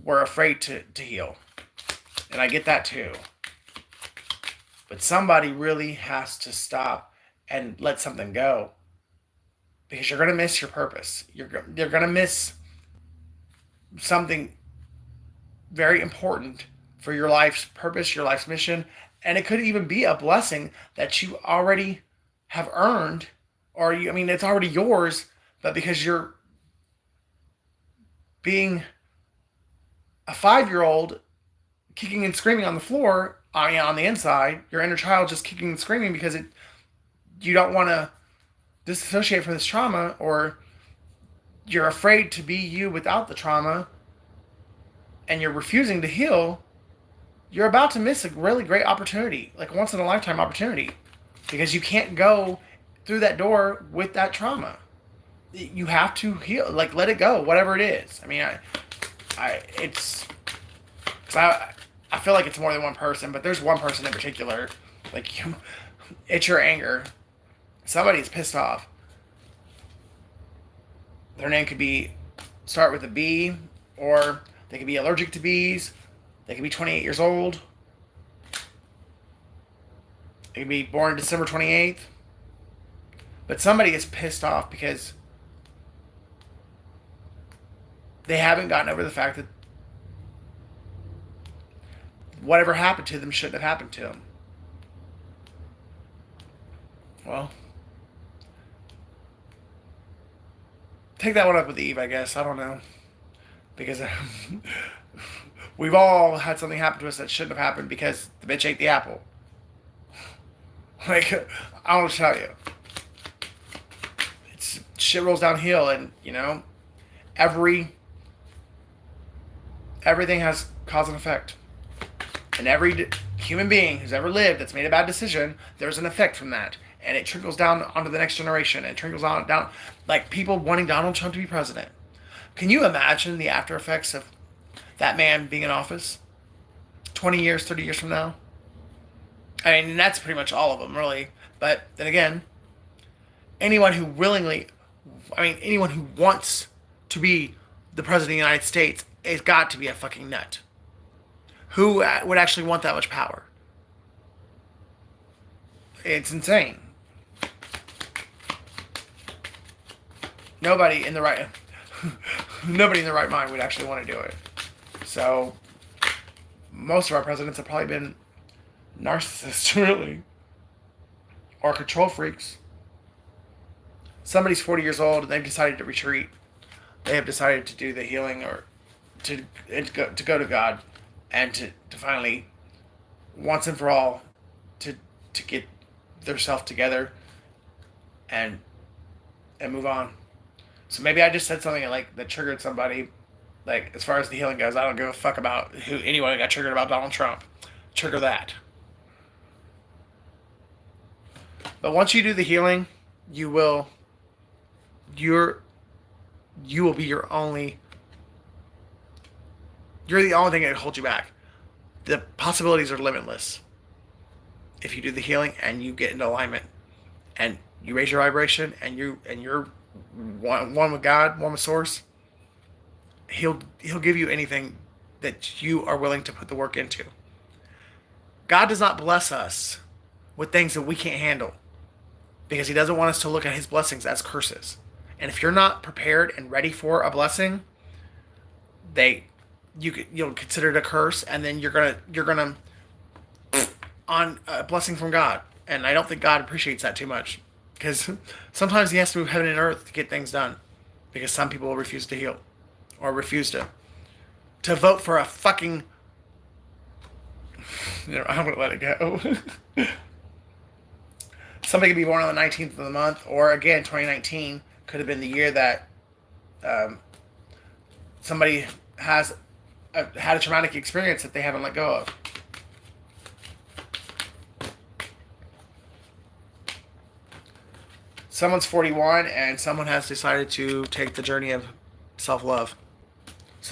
We're afraid to heal. And I get that too. But somebody really has to stop and let something go. Because you're going to miss your purpose. You're going to miss something very important for your life's purpose, your life's mission, and it could even be a blessing that you already have earned, or it's already yours, but because you're being a 5-year-old kicking and screaming on the floor, on the inside, your inner child just kicking and screaming because you don't want to disassociate from this trauma, or you're afraid to be you without the trauma, and you're refusing to heal, you're about to miss a really great opportunity, like a once in a lifetime opportunity, because you can't go through that door with that trauma. You have to heal, like let it go, whatever it is. I mean, I feel like it's more than one person, but there's one person in particular. Like, it's your anger. Somebody's pissed off. Their name could start with a B, or they could be allergic to bees. They could be 28 years old. They could be born December 28th. But somebody is pissed off because they haven't gotten over the fact that whatever happened to them shouldn't have happened to them. Well, take that one up with Eve, I guess. I don't know. Because we've all had something happen to us that shouldn't have happened because the bitch ate the apple. Like, I don't know what to tell you. Shit rolls downhill, and, everything has cause and effect. And every human being who's ever lived that's made a bad decision, there's an effect from that. And it trickles down onto the next generation, and trickles down, like people wanting Donald Trump to be president. Can you imagine the after effects of that man being in office 20 years, 30 years from now? I mean, that's pretty much all of them, really. But then again, anyone who wants to be the president of the United States has got to be a fucking nut. Who would actually want that much power? It's insane. Nobody in the right mind would actually want to do it. So, most of our presidents have probably been narcissists, really, or control freaks. Somebody's 40 years old and they've decided to retreat. They have decided to do the healing, or to go to God, and to finally, once and for all, to get their self together and move on. So maybe I just said something that triggered somebody. Like, as far as the healing goes, I don't give a fuck about anyone got triggered about Donald Trump. Trigger that. But once you do the healing, you will be you're the only thing that holds you back. The possibilities are limitless. If you do the healing and you get into alignment and you raise your vibration and you're one with God, one with Source, He'll give you anything that you are willing to put the work into. God does not bless us with things that we can't handle, because He doesn't want us to look at His blessings as curses. And if you're not prepared and ready for a blessing, you'll consider it a curse, and then you're gonna on a blessing from God. And I don't think God appreciates that too much, because sometimes He has to move heaven and earth to get things done, because some people will refuse to heal, or refuse to vote for a fucking. I'm gonna let it go. Somebody could be born on the 19th of the month, or again, 2019 could have been the year that somebody has had a traumatic experience that they haven't let go of. Someone's 41 and someone has decided to take the journey of self-love. I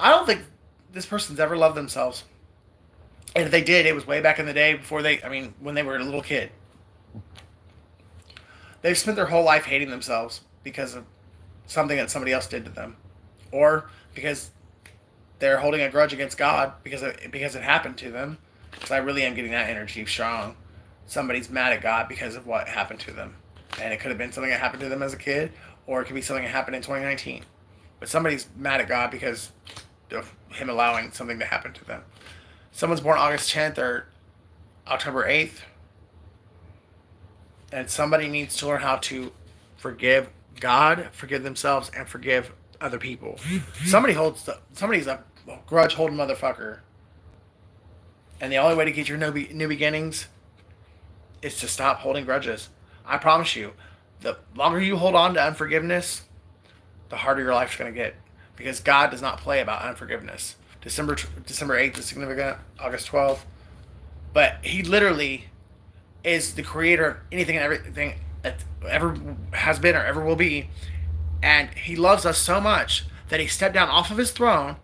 don't think this person's ever loved themselves. And if they did, it was way back in the day when they were a little kid. They've spent their whole life hating themselves because of something that somebody else did to them. Or because they're holding a grudge against God because it happened to them. Because I really am getting that energy strong. Somebody's mad at God because of what happened to them. And it could have been something that happened to them as a kid, or it could be something that happened in 2019. But somebody's mad at God because of Him allowing something to happen to them. Someone's born August 10th or October 8th. And somebody needs to learn how to forgive God, forgive themselves, and forgive other people. Somebody's a grudge holding motherfucker. And the only way to get your new beginnings is to stop holding grudges. I promise you, the longer you hold on to unforgiveness, the harder your life's going to get. Because God does not play about unforgiveness. December 8th is significant, August 12th. But He literally is the creator of anything and everything that ever has been or ever will be. And He loves us so much that He stepped down off of His throne,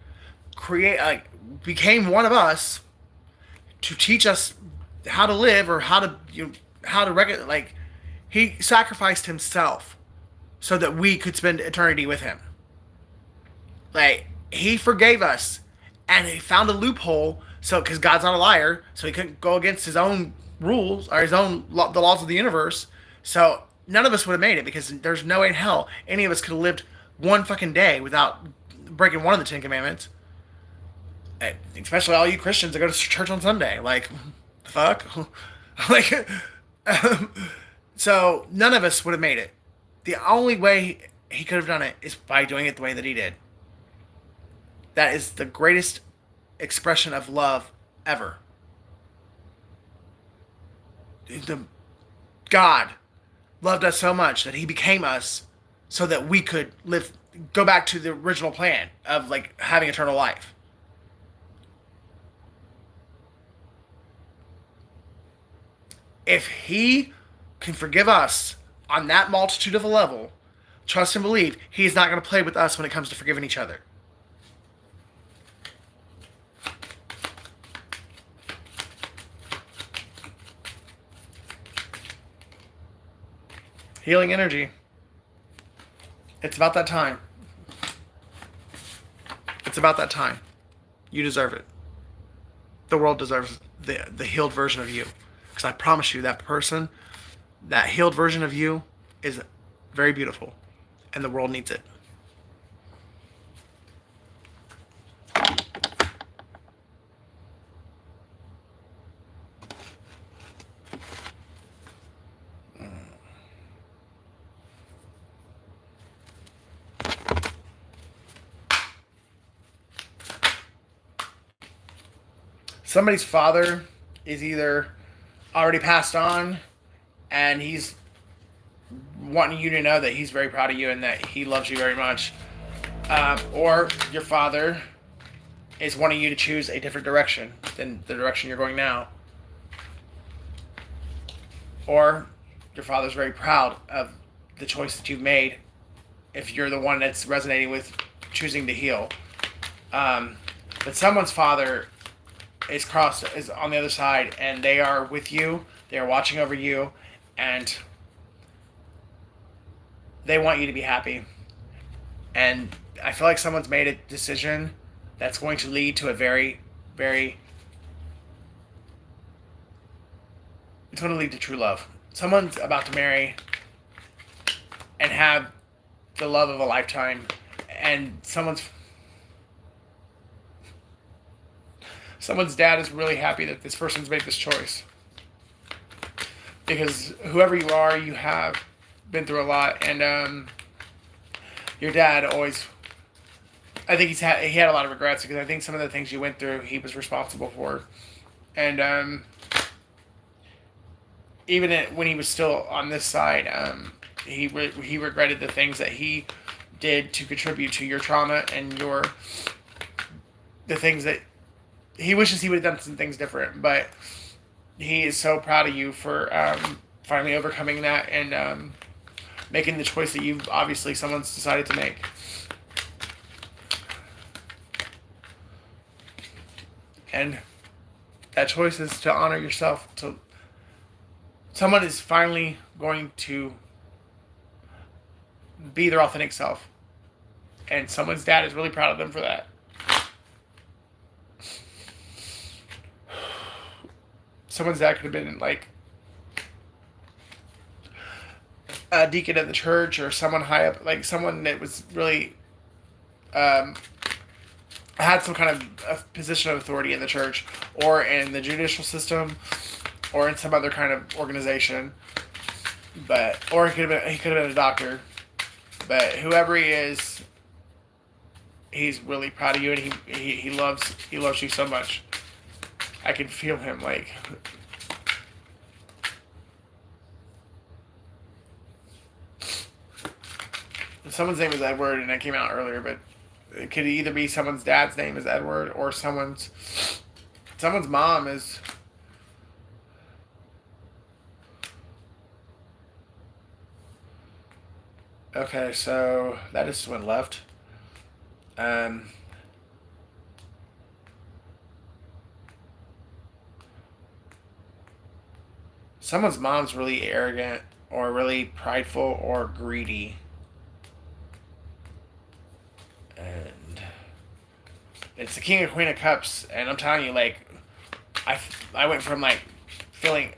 became one of us, to teach us how to live, or how to recognize. He sacrificed Himself so that we could spend eternity with Him. He forgave us, and He found a loophole. So, because God's not a liar, so He couldn't go against His own rules or the laws of the universe. So none of us would have made it, because there's no way in hell any of us could have lived one fucking day without breaking one of the 10 Commandments. Especially all you Christians that go to church on Sunday. Fuck. So none of us would have made it. The only way He could have done it is by doing it the way that He did. That is the greatest expression of love ever. God loved us so much that He became us so that we could go back to the original plan of having eternal life. If He can forgive us on that multitude of a level, trust and believe He is not going to play with us when it comes to forgiving each other. Healing energy. It's about that time. It's about that time. You deserve it. The world deserves the healed version of you. Because I promise you, that person, that healed version of you, is very beautiful. And the world needs it. Somebody's father is either already passed on, and he's wanting you to know that he's very proud of you and that he loves you very much. Or your father is wanting you to choose a different direction than the direction you're going now. Or your father's very proud of the choice that you've made if you're the one that's resonating with choosing to heal. But someone's father is on the other side, and they are with you. They are watching over you, and they want you to be happy. And I feel like someone's made a decision that's going to lead to a very, very... It's going to lead to true love. Someone's about to marry and have the love of a lifetime, and someone's dad is really happy that this person's made this choice. Because whoever you are, you have been through a lot, and your dad always, I think he had a lot of regrets, because I think some of the things you went through, he was responsible for. And even when he was still on this side, he regretted the things that he did to contribute to your trauma and the things that he wishes he would have done some things different. But he is so proud of you for finally overcoming that and making the choice that someone's decided to make. And that choice is to honor yourself. Someone is finally going to be their authentic self. And someone's dad is really proud of them for that. Someone's dad could have been a deacon at the church, or someone high up, someone that was really had some kind of position of authority in the church, or in the judicial system, or in some other kind of organization. Or he could have been a doctor. But whoever he is, he's really proud of you, and he loves you so much. I can feel him like. Someone's name is Edward, and it came out earlier, but it could either be someone's dad's name is Edward, or someone's mom is. Okay, so that just went left. Um, Someone's mom's really arrogant, or really prideful, or greedy. And it's the King and Queen of Cups, and I'm telling you, like, I went from like feeling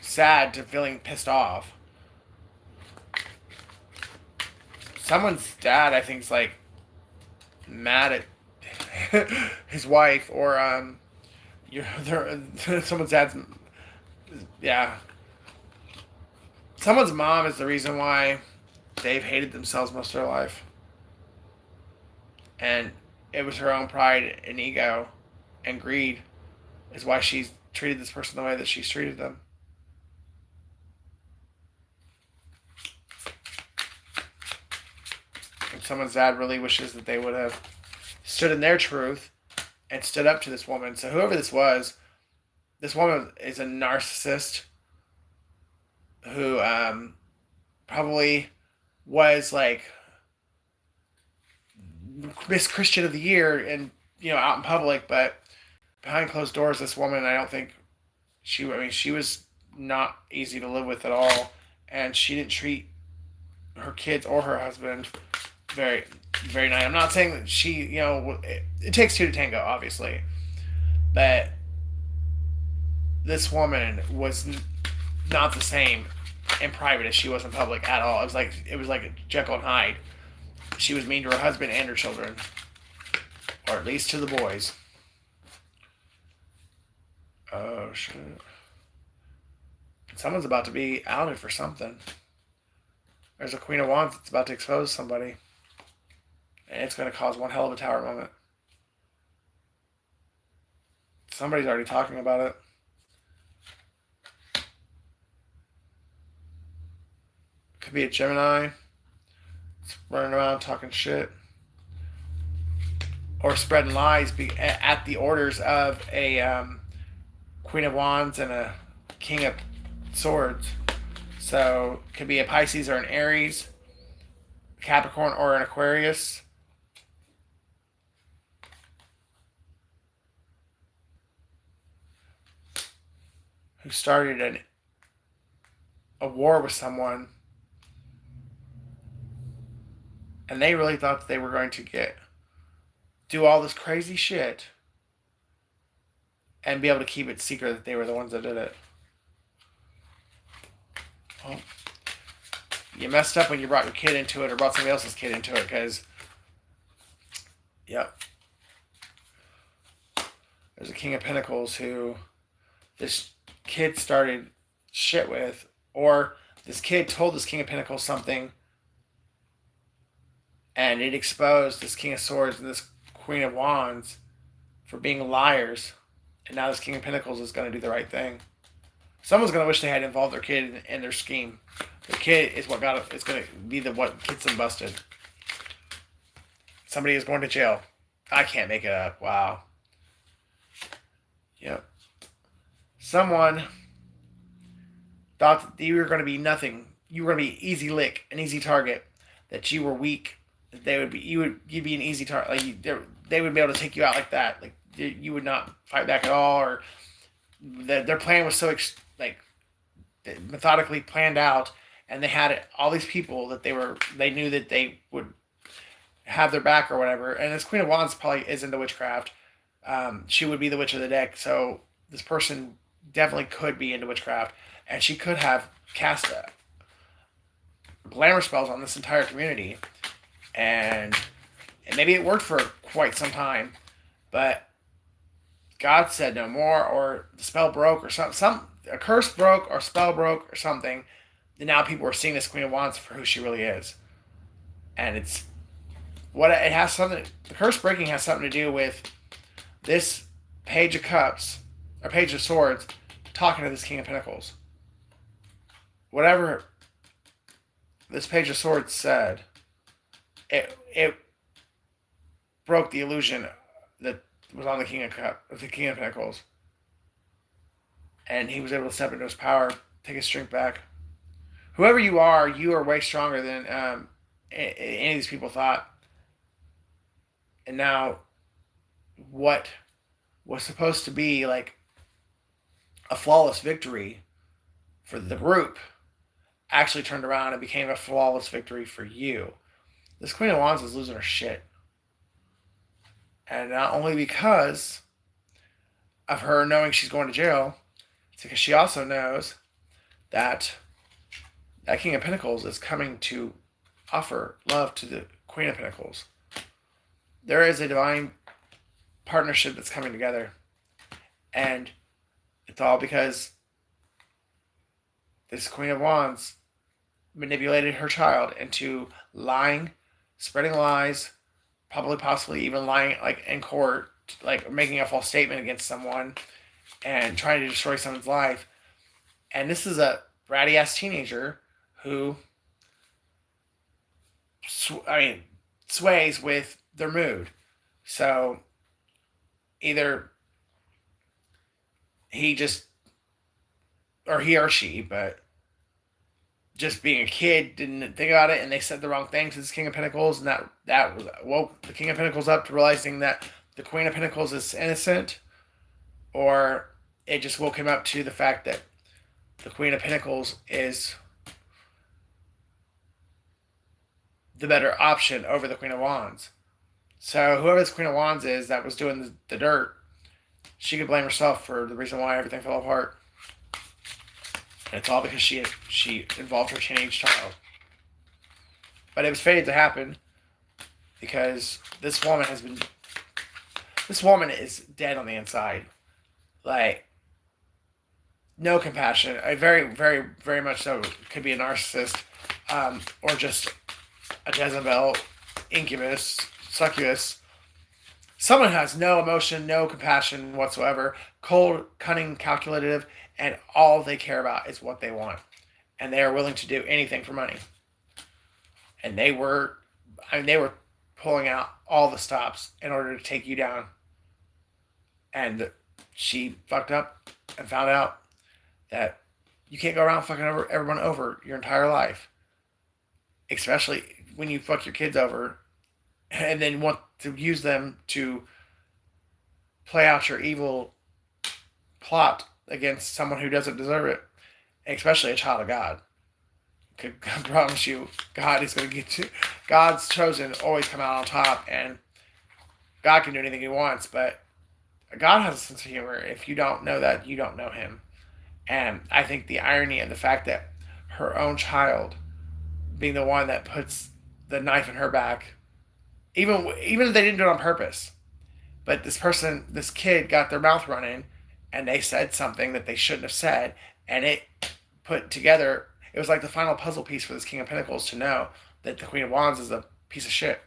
sad to feeling pissed off. Someone's dad, I think, is like mad at his wife, or someone's dad's, yeah. Someone's mom is the reason why they've hated themselves most of their life, and it was her own pride and ego and greed is why she's treated this person the way that she's treated them. And someone's dad really wishes that they would have stood in their truth and stood up to this woman. So whoever this woman is a narcissist who probably was like Miss Christian of the Year and out in public, but behind closed doors, this woman, I don't think she was not easy to live with at all, and she didn't treat her kids or her husband very, very nice. I'm not saying that she, it takes two to tango, obviously, but this woman was not the same in private as she was in public at all. It was like a Jekyll and Hyde. She was mean to her husband and her children, or at least to the boys. Oh shit! Someone's about to be outed for something. There's a Queen of Wands that's about to expose somebody, and it's going to cause one hell of a tower moment. Somebody's already talking about it. Could be a Gemini. It's running around talking shit. Or spreading lies at the orders of a Queen of Wands and a King of Swords. So, it could be a Pisces or an Aries, Capricorn or an Aquarius. Who started a war with someone, and they really thought that they were going to do all this crazy shit and be able to keep it secret that they were the ones that did it. Well, you messed up when you brought your kid into it or brought somebody else's kid into it, because, yep. There's a King of Pentacles who this kid started shit with, or this kid told this King of Pentacles something, and it exposed this King of Swords and this Queen of Wands for being liars, and now this King of Pentacles is going to do the right thing. Someone's going to wish they had involved their kid in their scheme. The kid is what it's going to be what gets them busted. Somebody is going to jail. I can't make it up. Wow. Yep. Someone thought that you were going to be nothing. You were going to be easy lick, an easy target. That you were weak. That you'd be an easy target. Like they would be able to take you out like that. Like you would not fight back at all, or their plan was so methodically planned out, and they had all these people that they knew that they would have their back or whatever. And this Queen of Wands probably is into witchcraft. She would be the witch of the deck, so this person definitely could be into witchcraft, and she could have cast glamour spells on this entire community, and maybe it worked for quite some time, but God said no more, or the spell broke, or a curse broke, or spell broke, or something. And now people are seeing this Queen of Wands for who she really is, and it's The curse breaking has something to do with this Page of Cups, or Page of Swords, talking to this King of Pentacles. Whatever this Page of Swords said, it broke the illusion that was on the King of Pentacles. And he was able to step into his power, take his strength back. Whoever you are way stronger than any of these people thought. And now, what was supposed to be like a flawless victory for the group actually turned around and became a flawless victory for you. This Queen of Wands is losing her shit. And not only because of her knowing she's going to jail, it's because she also knows that that King of Pentacles is coming to offer love to the Queen of Pentacles. There is a divine partnership that's coming together. And it's all because this Queen of Wands manipulated her child into lying, spreading lies, probably possibly even lying like in court, like making a false statement against someone and trying to destroy someone's life. And this is a bratty ass teenager who sways with their mood. So either he or she, but just being a kid, didn't think about it, and they said the wrong thing to this King of Pentacles, and that woke the King of Pentacles up to realizing that the Queen of Pentacles is innocent, or it just woke him up to the fact that the Queen of Pentacles is the better option over the Queen of Wands. So whoever this Queen of Wands is that was doing the dirt, she could blame herself for the reason why everything fell apart. And it's all because she involved her teenage child. But it was fated to happen because this woman is dead on the inside. Like, no compassion. I very, very, very much so could be a narcissist, or just a Jezebel, incubus, succubus. Someone who has no emotion, no compassion whatsoever, cold, cunning, calculative, and all they care about is what they want. And they are willing to do anything for money. And they were pulling out all the stops in order to take you down. And she fucked up and found out that you can't go around fucking everyone over your entire life. Especially when you fuck your kids over and then want to use them to play out your evil plot against someone who doesn't deserve it, especially a child of God. I promise you, God is going to get you. God's chosen always come out on top, and God can do anything he wants, but God has a sense of humor. If you don't know that, you don't know him. And I think the irony of the fact that her own child being the one that puts the knife in her back, even if they didn't do it on purpose, but this kid got their mouth running and they said something that they shouldn't have said, and it put together, it was like the final puzzle piece for this King of Pentacles to know that the Queen of Wands is a piece of shit.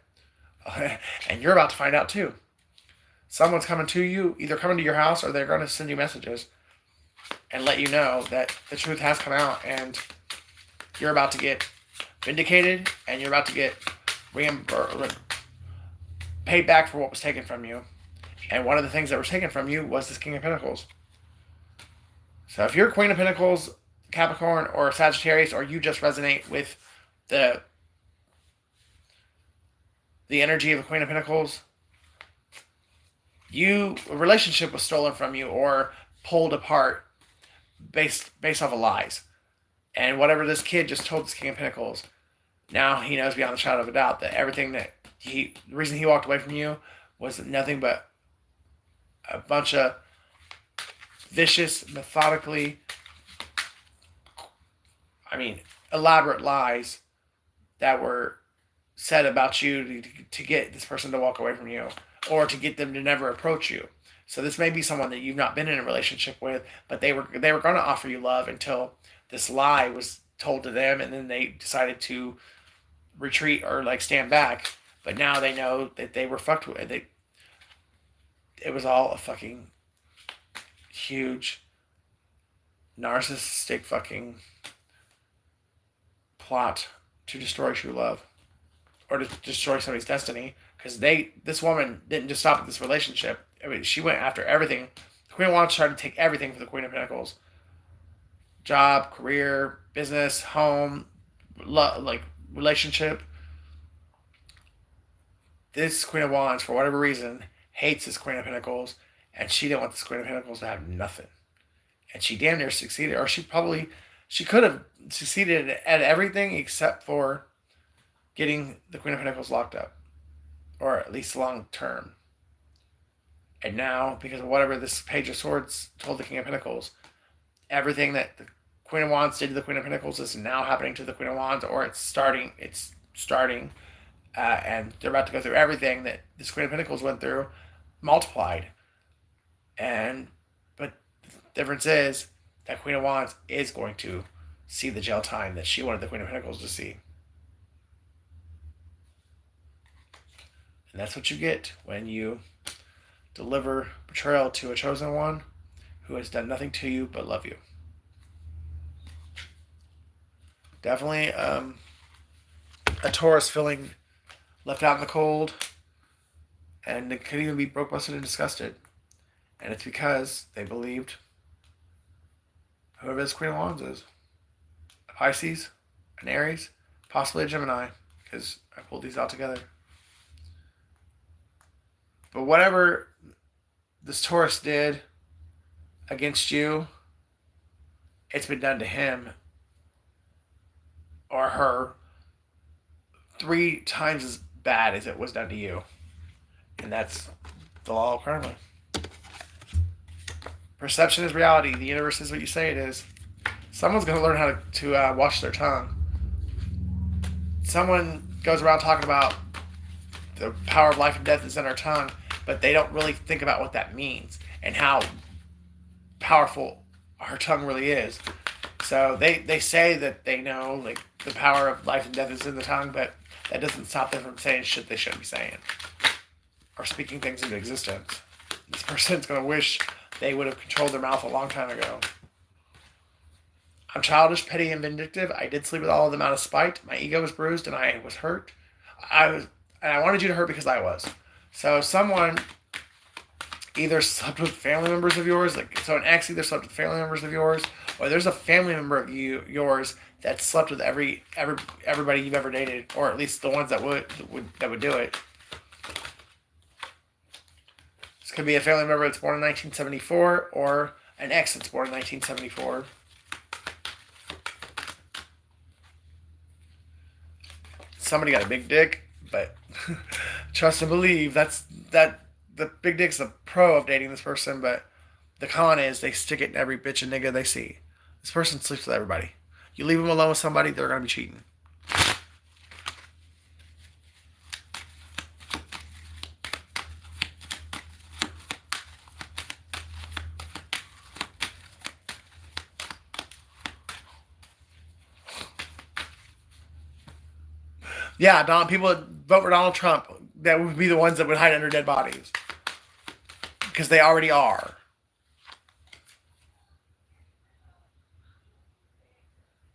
And you're about to find out too. Someone's coming to you, either coming to your house or they're going to send you messages and let you know that the truth has come out and you're about to get vindicated and you're about to get paid back for what was taken from you. And one of the things that was taken from you was this King of Pentacles. So if you're Queen of Pentacles, Capricorn, or Sagittarius, or you just resonate with the energy of the Queen of Pentacles, a relationship was stolen from you or pulled apart based off of lies. And whatever this kid just told this King of Pentacles, now he knows beyond a shadow of a doubt that everything that the reason he walked away from you was nothing but a bunch of vicious, methodically, elaborate lies that were said about you to get this person to walk away from you or to get them to never approach you. So this may be someone that you've not been in a relationship with, but they were going to offer you love until this lie was told to them, and then they decided to retreat or stand back. But now they know that they were fucked with. It was all a fucking huge narcissistic fucking plot to destroy true love or to destroy somebody's destiny. Because this woman didn't just stop at this relationship. I mean, she went after everything. The Queen of Wands tried to take everything for the Queen of Pentacles: job, career, business, home, like relationship. This Queen of Wands, for whatever reason, hates this Queen of Pentacles, and she didn't want this Queen of Pentacles to have nothing. And she damn near succeeded, or she could have succeeded at everything except for getting the Queen of Pentacles locked up, or at least long term. And now, because of whatever this Page of Swords told the King of Pentacles, everything that the Queen of Wands did to the Queen of Pentacles is now happening to the Queen of Wands, or it's starting, and they're about to go through everything that this Queen of Pentacles went through, multiplied. But the difference is that Queen of Wands is going to see the jail time that she wanted the Queen of Pentacles to see. And that's what you get when you deliver betrayal to a chosen one who has done nothing to you but love you. Definitely a Taurus feeling left out in the cold, and it could even be broke, busted, and disgusted. And it's because they believed whoever this Queen of Wands is. A Pisces, an Aries, possibly a Gemini, because I pulled these out together. But whatever this Taurus did against you, it's been done to him or her 3 times as bad as it was done to you. And that's the law of karma. Perception is reality. The universe is what you say it is. Someone's going to learn how to wash their tongue. Someone goes around talking about the power of life and death is in our tongue, but they don't really think about what that means and how powerful our tongue really is. So they say that they know like the power of life and death is in the tongue, but that doesn't stop them from saying shit they shouldn't be saying or speaking things into existence. This person's going to wish they would have controlled their mouth a long time ago. I'm childish, petty, and vindictive. I did sleep with all of them out of spite. My ego was bruised and I was hurt. And I wanted you to hurt because I was. So someone either slept with family members of yours, so an ex either slept with family members of yours, or there's a family member of yours that slept with everybody you've ever dated, or at least the ones that would do it. This could be a family member that's born in 1974, or an ex that's born in 1974. Somebody got a big dick, but trust and believe that the big dick's the pro of dating this person, but the con is they stick it in every bitch and nigga they see. This person sleeps with everybody. You leave them alone with somebody, they're going to be cheating. Yeah, people that vote for Donald Trump, that would be the ones that would hide under dead bodies. Because they already are.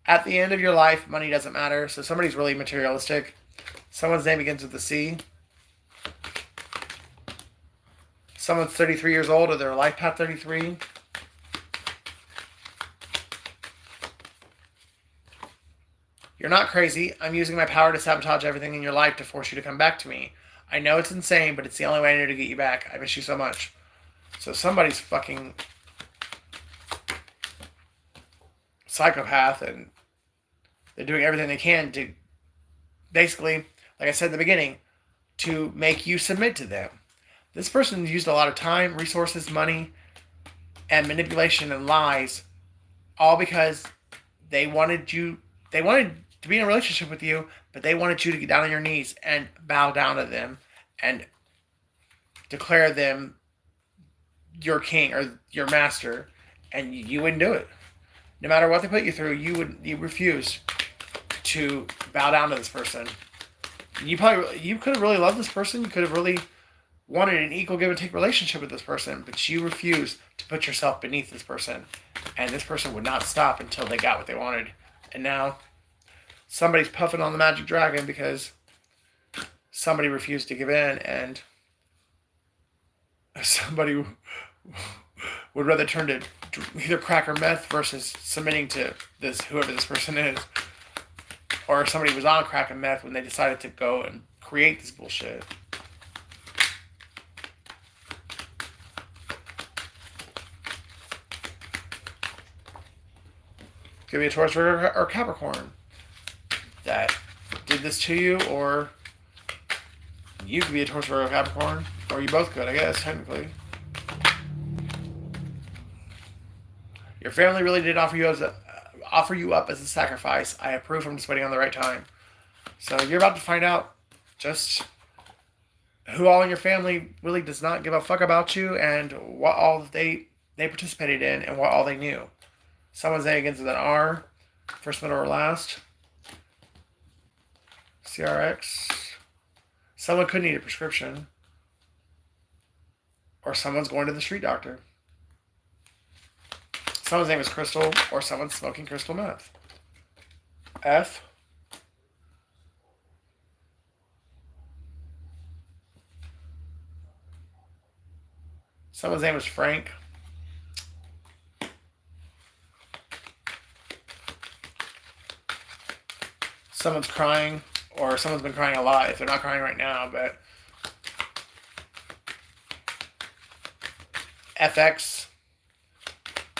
At the end of your life, money doesn't matter. So somebody's really materialistic. Someone's name begins with a C. Someone's 33 years old, or their life path 33. You're not crazy. I'm using my power to sabotage everything in your life to force you to come back to me. I know it's insane, but it's the only way I know to get you back. I miss you so much. So somebody's fucking psychopath, and they're doing everything they can to basically, like I said in the beginning, to make you submit to them. This person used a lot of time, resources, money, and manipulation and lies, all because they wanted to be in a relationship with you, but they wanted you to get down on your knees and bow down to them and declare them your king or your master, and you wouldn't do it. No matter what they put you through, you refused to bow down to this person. You could have really loved this person. You could have really wanted an equal give and take relationship with this person, but you refused to put yourself beneath this person, and this person would not stop until they got what they wanted. And now somebody's puffing on the magic dragon because somebody refused to give in, and somebody would rather turn to either crack or meth versus submitting to this whoever this person is. Or somebody was on crack and meth when they decided to go and create this bullshit. Could be a Taurus, Virgo, or Capricorn that did this to you, or you could be a Taurus, Virgo, Capricorn, or you both could, I guess, technically. Your family really did offer you up as a sacrifice. I approve. I'm just waiting on the right time. So you're about to find out just who all in your family really does not give a fuck about you, and what all they participated in, and what all they knew. Someone's name begins with an R, first, middle, or last. CRX. Someone could need a prescription. Or someone's going to the street doctor. Someone's name is Crystal, or someone's smoking crystal meth. F. Someone's name is Frank. Someone's crying, or someone's been crying a lot if they're not crying right now, but FX.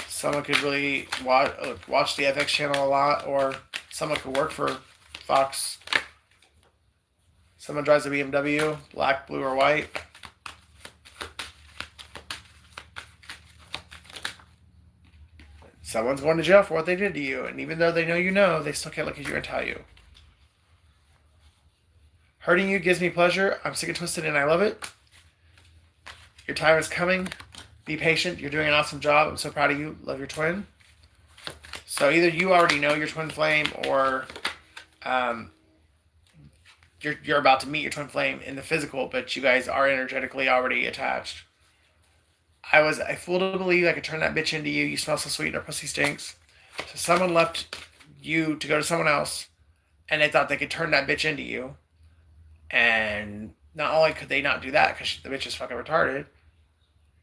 Someone could really watch the FX channel a lot, or someone could work for Fox. Someone drives a BMW, black, blue, or white. Someone's going to jail for what they did to you, and even though they know, they still can't look at you and tell you. Hurting you gives me pleasure. I'm sick and twisted, and I love it. Your time is coming. Be patient. You're doing an awesome job. I'm so proud of you. Love your twin. So either you already know your twin flame, or you're about to meet your twin flame in the physical, but you guys are energetically already attached. I was a fool to believe I could turn that bitch into you. You smell so sweet and her pussy stinks. So someone left you to go to someone else, and they thought they could turn that bitch into you. And not only could they not do that because the bitch is fucking retarded,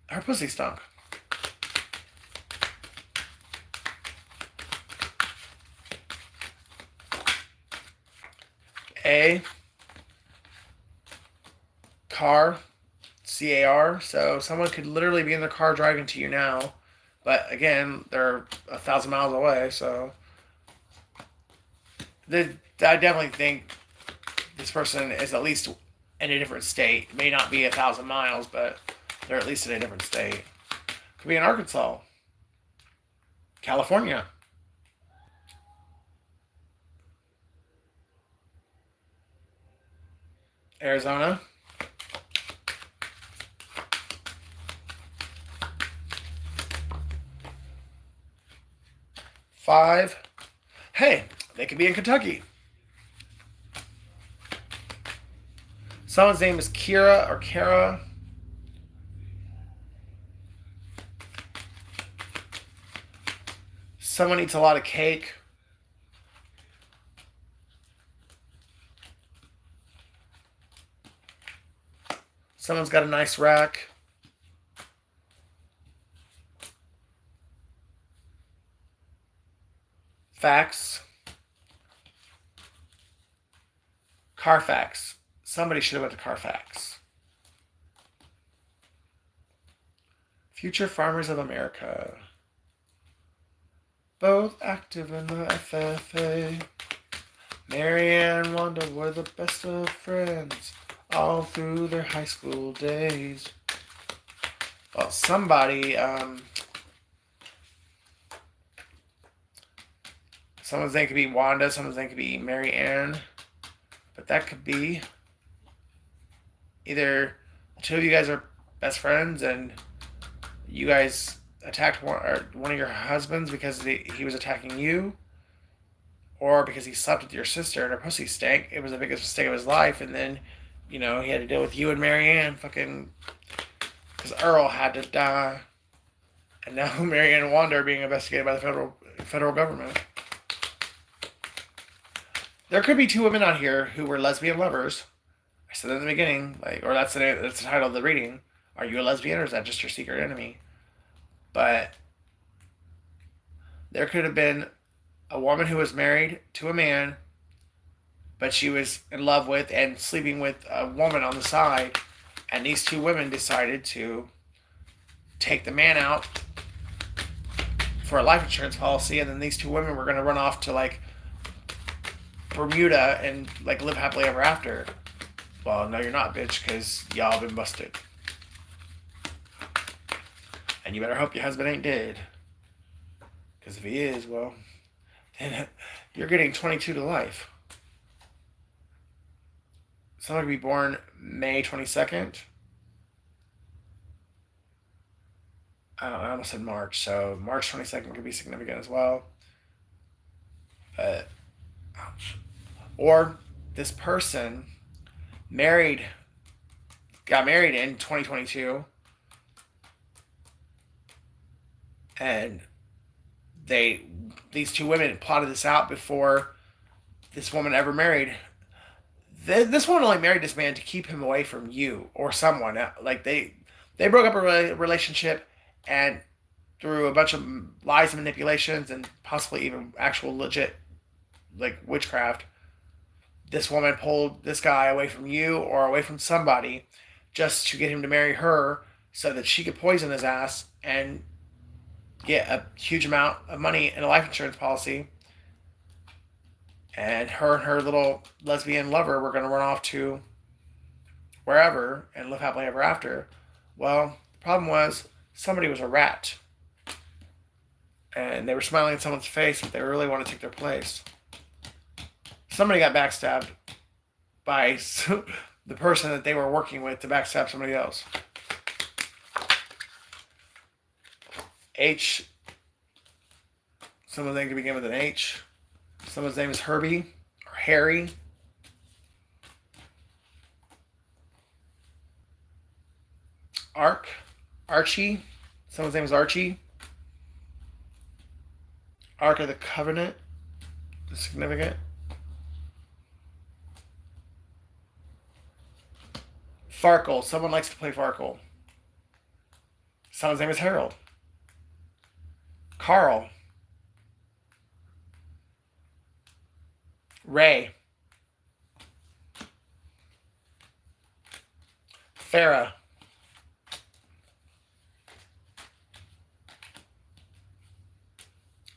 her pussy stunk. A. Car. CAR. So someone could literally be in their car driving to you now. But again, they're 1,000 miles away. So I definitely think this person is at least in a different state. May not be 1,000 miles, but they're at least in a different state. Could be in Arkansas, California, Arizona, five. Hey, they could be in Kentucky. Someone's name is Kira or Kara. Someone eats a lot of cake. Someone's got a nice rack. Fax. Carfax. Somebody should have went to Carfax. Future Farmers of America. Both active in the FFA. Mary and Wanda were the best of friends all through their high school days. Well, somebody, someone's name could be Wanda, someone's name could be Mary Ann, but that could be either the two of you guys are best friends and you guys attacked one of your husbands because he was attacking you, or because he slept with your sister and her pussy stank. It was the biggest mistake of his life, and then, he had to deal with you and Marianne fucking because Earl had to die, and now Marianne and Wanda are being investigated by the federal government. There could be two women on here who were lesbian lovers. I said in the beginning, or that's the title of the reading. Are you a lesbian, or is that just your secret enemy? But there could have been a woman who was married to a man, but she was in love with and sleeping with a woman on the side, and these two women decided to take the man out for a life insurance policy, and then these two women were going to run off to Bermuda and live happily ever after. Well, no, you're not, bitch, because y'all been busted. And you better hope your husband ain't dead. Because if he is, well, then you're getting 22 to life. Someone could be born May 22nd. I almost said March, so March 22nd could be significant as well. Ouch. Or this person got married in 2022, and these two women plotted this out before this woman ever married. This woman only married this man to keep him away from you or someone. They broke up a relationship, and through a bunch of lies and manipulations and possibly even actual legit witchcraft, this woman pulled this guy away from you or away from somebody just to get him to marry her so that she could poison his ass and get a huge amount of money in a life insurance policy. And her little lesbian lover were going to run off to wherever and live happily ever after. Well, the problem was somebody was a rat. And they were smiling in someone's face, but they really want to take their place. Somebody got backstabbed by the person that they were working with to backstab somebody else. H. Someone's name could begin with an H. Someone's name is Herbie or Harry. Archie. Someone's name is Archie. Ark of the Covenant. Significant. Farkle. Someone likes to play Farkle. Someone's name is Harold. Carl. Ray. Farah.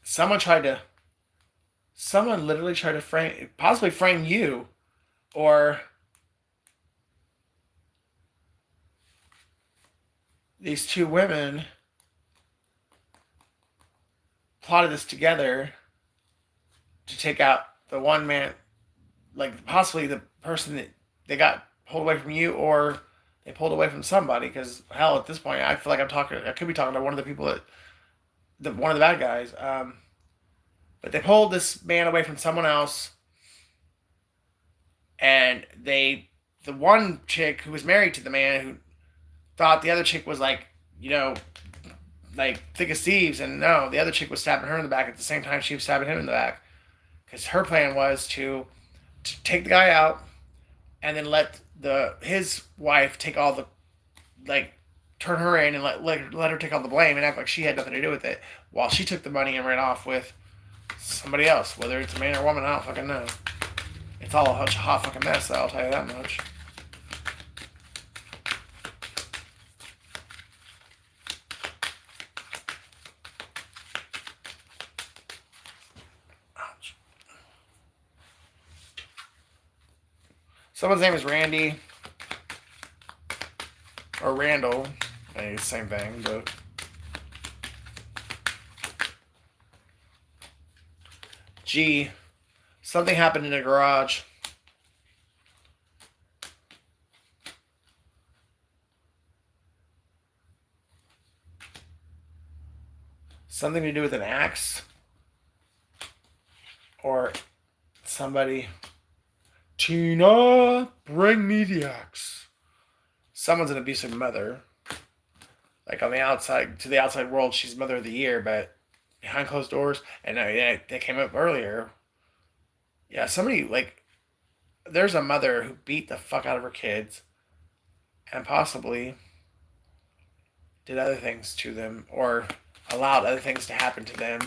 Someone literally tried to possibly frame you, or these two women plotted this together to take out the one man, possibly the person that they got pulled away from you, or they pulled away from somebody. Because hell, at this point, I feel like I could be talking to one of the people one of the bad guys. But they pulled this man away from someone else, and the one chick who was married to the man who thought the other chick was thick as thieves, and no, the other chick was stabbing her in the back at the same time she was stabbing him in the back, because her plan was to take the guy out and then let his wife take all the turn her in and let her take all the blame and act like she had nothing to do with it, while she took the money and ran off with somebody else, whether it's a man or a woman. I don't fucking know. It's all a hot fucking mess, though, I'll tell you that much. Ouch. Someone's name is Randy. Or Randall. Maybe it's the same thing, but... G. Something happened in a garage. Something to do with an axe. Or somebody, Tina, bring me the axe. Someone's an abusive mother. Like on the outside, to the outside world, she's mother of the year, but behind closed doors, and they came up earlier. Yeah, somebody, like, there's a mother who beat the fuck out of her kids and possibly did other things to them or allowed other things to happen to them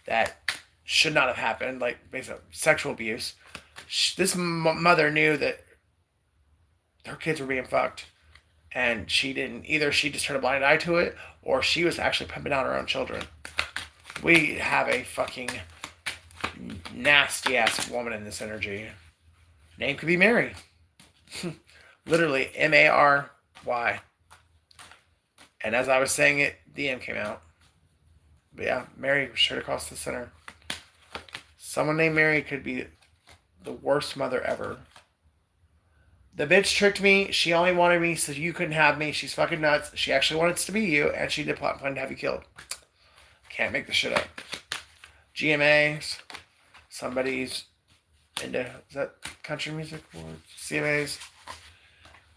that should not have happened, like basically sexual abuse. This mother knew that her kids were being fucked, and she didn't either. She just turned a blind eye to it, or she was actually pumping out her own children. We have a fucking nasty ass woman in this energy. Name could be Mary. Literally Mary. And as I was saying it, the M came out. But yeah, Mary was straight across the center. Someone named Mary could be the worst mother ever. The bitch tricked me. She only wanted me so you couldn't have me. She's fucking nuts. She actually wanted to be you, and she did plan to have you killed. Can't make this shit up. GMAs. Somebody's into, is that country music? Or CMAs?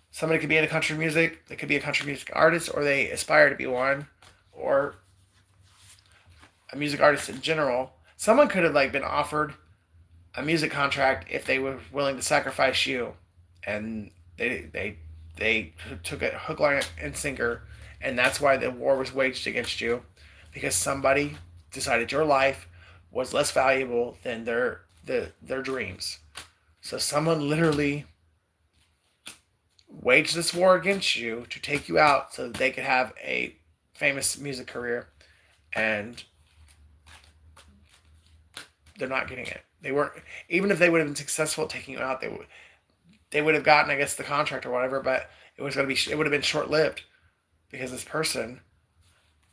Somebody could be into country music. They could be a country music artist, or they aspire to be one, or a music artist in general. Someone could have like been offered a music contract if they were willing to sacrifice you, and they took it hook, line, and sinker, and that's why the war was waged against you, because somebody decided your life was less valuable than their dreams. So someone literally waged this war against you to take you out so that they could have a famous music career, and they're not getting it. They weren't, even if they would have been successful at taking you out, they would have gotten, I guess, the contract or whatever, but it would have been short-lived, because this person,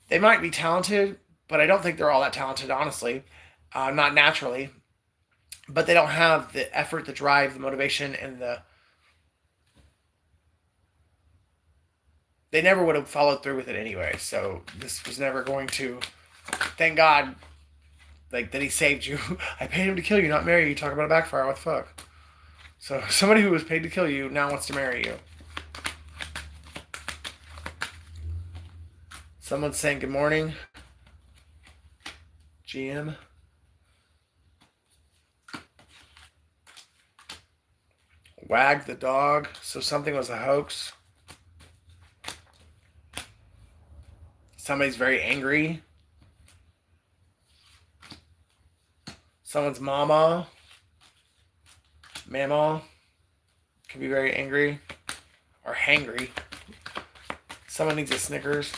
they might be talented, but I don't think they're all that talented, honestly. Not naturally, but they don't have the effort, the drive, the motivation, and they never would have followed through with it anyway. So this was never going to, thank God, like, that he saved you. I paid him to kill you, not marry you. Talk about a backfire. What the fuck? So somebody who was paid to kill you now wants to marry you. Someone's saying good morning. GM. Wag the dog. So something was a hoax. Somebody's very angry. Someone's mama can be very angry or hangry. Someone needs a Snickers.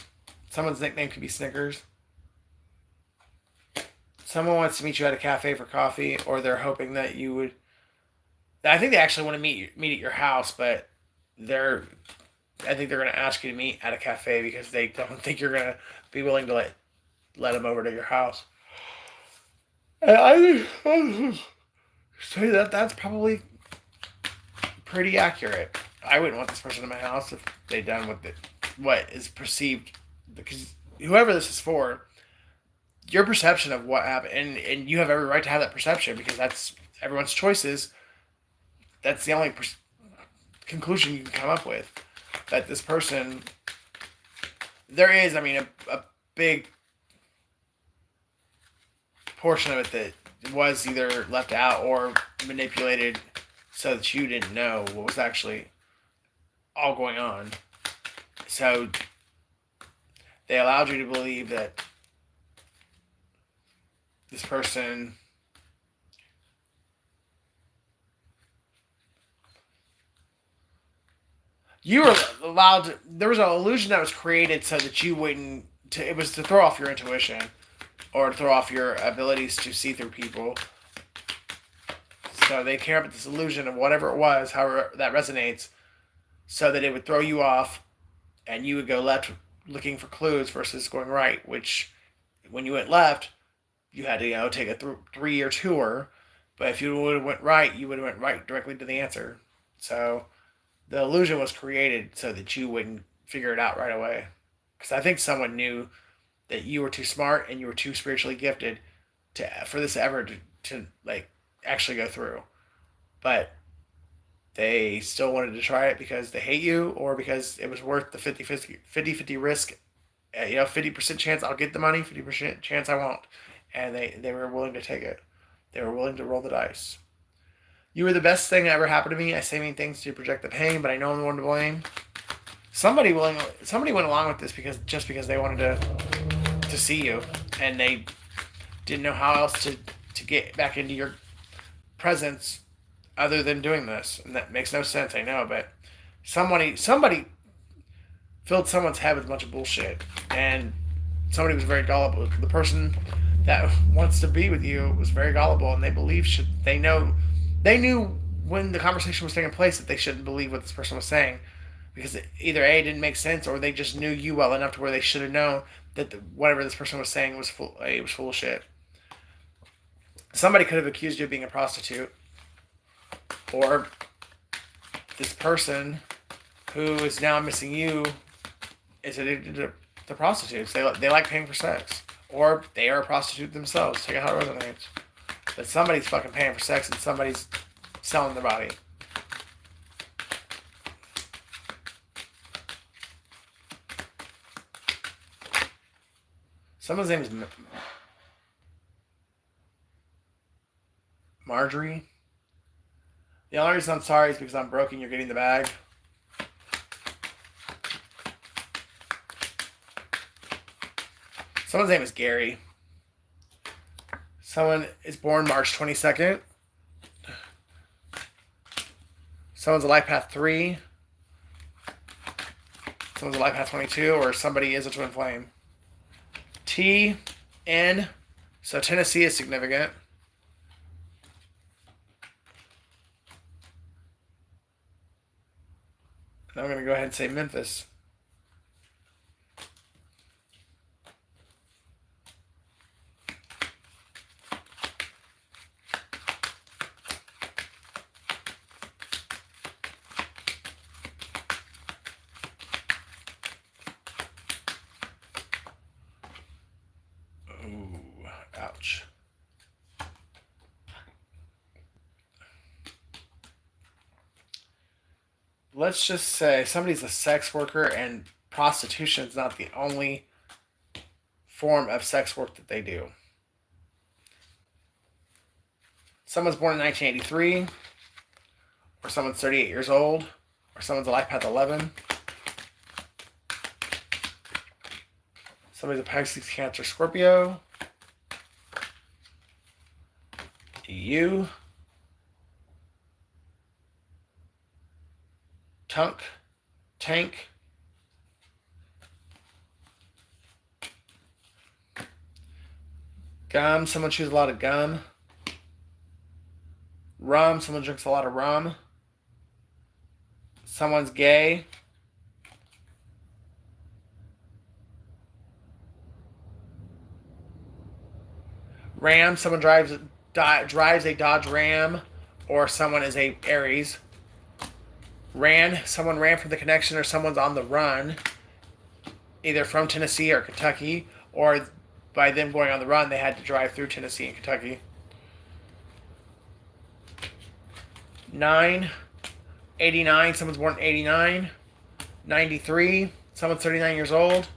Someone's nickname could be Snickers. Someone wants to meet you at a cafe for coffee, or they're hoping that you would. I think they actually want to meet at your house, but I think they're going to ask you to meet at a cafe because they don't think you're going to be willing to let them over to your house. And I say that's probably pretty accurate. I wouldn't want this person in my house if they'd done what is perceived, because whoever this is for, your perception of what happened, and you have every right to have that perception, because that's everyone's choices. That's the only conclusion you can come up with. That this person, there is, I mean, a big portion of it that was either left out or manipulated so that you didn't know what was actually all going on. So they allowed you to believe that this person you were allowed to, there was an illusion that was created so that you wouldn't, it was to throw off your intuition or to throw off your abilities to see through people. So they came up with this illusion of whatever it was, however that resonates, so that it would throw you off and you would go left looking for clues versus going right, which when you went left, you had to, take a 3-year tour. But if you would have went right, you would have went right directly to the answer. So the illusion was created so that you wouldn't figure it out right away. Because I think someone knew that you were too smart and you were too spiritually gifted for this ever to actually go through. But they still wanted to try it because they hate you or because it was worth the 50-50 risk. 50% chance I'll get the money, 50% chance I won't. And they were willing to take it. They were willing to roll the dice. You were the best thing that ever happened to me. I say mean things to project the pain, but I know I'm the one to blame. Somebody went along with this because they wanted to see you, and they didn't know how else to get back into your presence other than doing this. And that makes no sense, I know, but somebody filled someone's head with a bunch of bullshit, and somebody was very gullible. The person that wants to be with you was very gullible, and they knew when the conversation was taking place that they shouldn't believe what this person was saying, because either A, it didn't make sense, or they just knew you well enough to where they should have known that whatever this person was saying was full of shit. Somebody could have accused you of being a prostitute, or this person who is now missing you is addicted to prostitutes. They like paying for sex, or they are a prostitute themselves. Take it how it resonates. But somebody's fucking paying for sex and somebody's selling their body. Someone's name is Marjorie. The only reason I'm sorry is because I'm broke and you're getting the bag. Someone's name is Gary. Someone is born March 22nd. Someone's a life path 3. Someone's a life path 22, or somebody is a twin flame. T, N, so Tennessee is significant. Now I'm going to go ahead and say Memphis. Ooh, ouch. Let's just say somebody's a sex worker, and prostitution is not the only form of sex work that they do. Someone's born in 1983, or someone's 38 years old, or someone's a life path 11. Somebody's a Pisces, Cancer, Scorpio. You. Tank. Gum, someone chews a lot of gum. Rum, someone drinks a lot of rum. Someone's gay. Ram, someone drives a Dodge Ram, or someone is a Aries. Someone ran from the connection, or someone's on the run, either from Tennessee or Kentucky, or by them going on the run, they had to drive through Tennessee and Kentucky. 9, 89, someone's born in 89. 93, someone's 39 years old,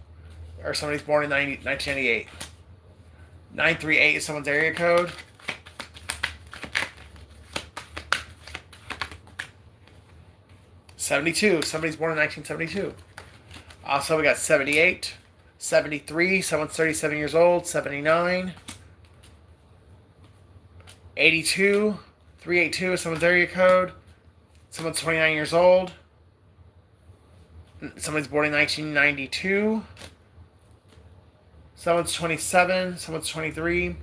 or somebody's born in 1998. 938 is someone's area code. 72, somebody's born in 1972. Also, we got 78, 73, someone's 37 years old. 79, 82, 382 is someone's area code. Someone's 29 years old. Somebody's born in 1992. Someone's 27, someone's 23.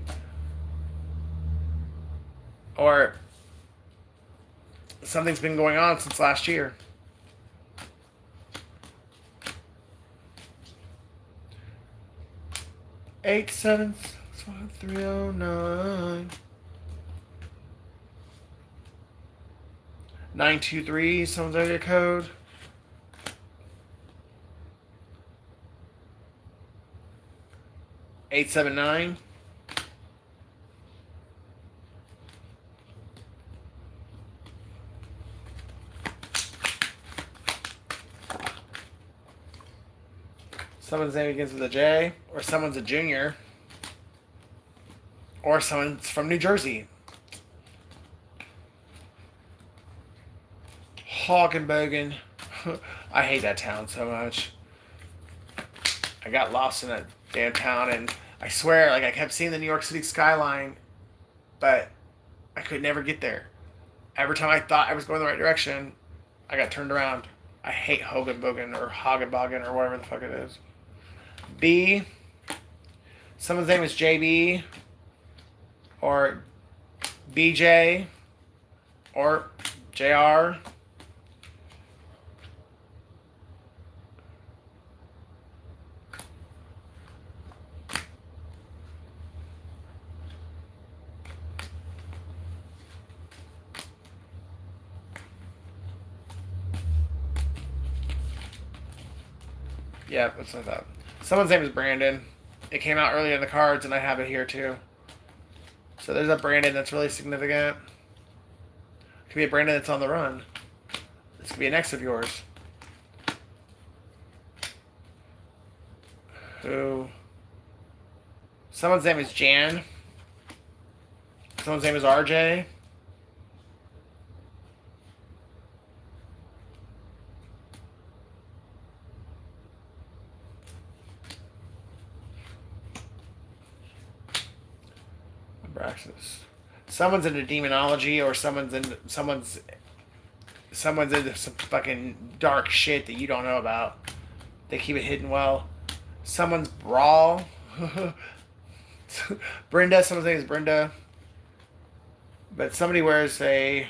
Or something's been going on since last year. Eight 75309 923, someone's area code. 879. Someone's name begins with a J, or someone's a junior, or someone's from New Jersey. Hagenbogen. I hate that town so much. I got lost in that damn town, and I swear, like, I kept seeing the New York City skyline, but I could never get there. Every time I thought I was going the right direction, I got turned around. I hate Hogenbogen or Hagenbogen or whatever the fuck it is. B. Someone's name is JB or BJ or JR. Yeah, that's what I thought. Someone's name is Brandon. It came out earlier in the cards, and I have it here too. So there's a Brandon that's really significant. It could be a Brandon that's on the run. This could be an ex of yours. Who? Someone's name is Jan. Someone's name is RJ. Abraxas. Someone's into demonology, or someone's into some fucking dark shit that you don't know about. They keep it hidden well. Someone's brawl. Brenda. Someone's name is Brenda. But somebody wears a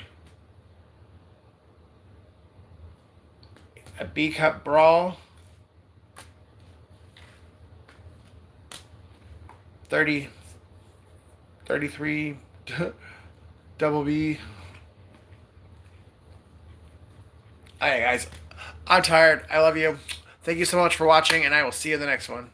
B cup brawl. 33 double B. Alright guys, I'm tired. I love you. Thank you so much for watching, and I will see you in the next one.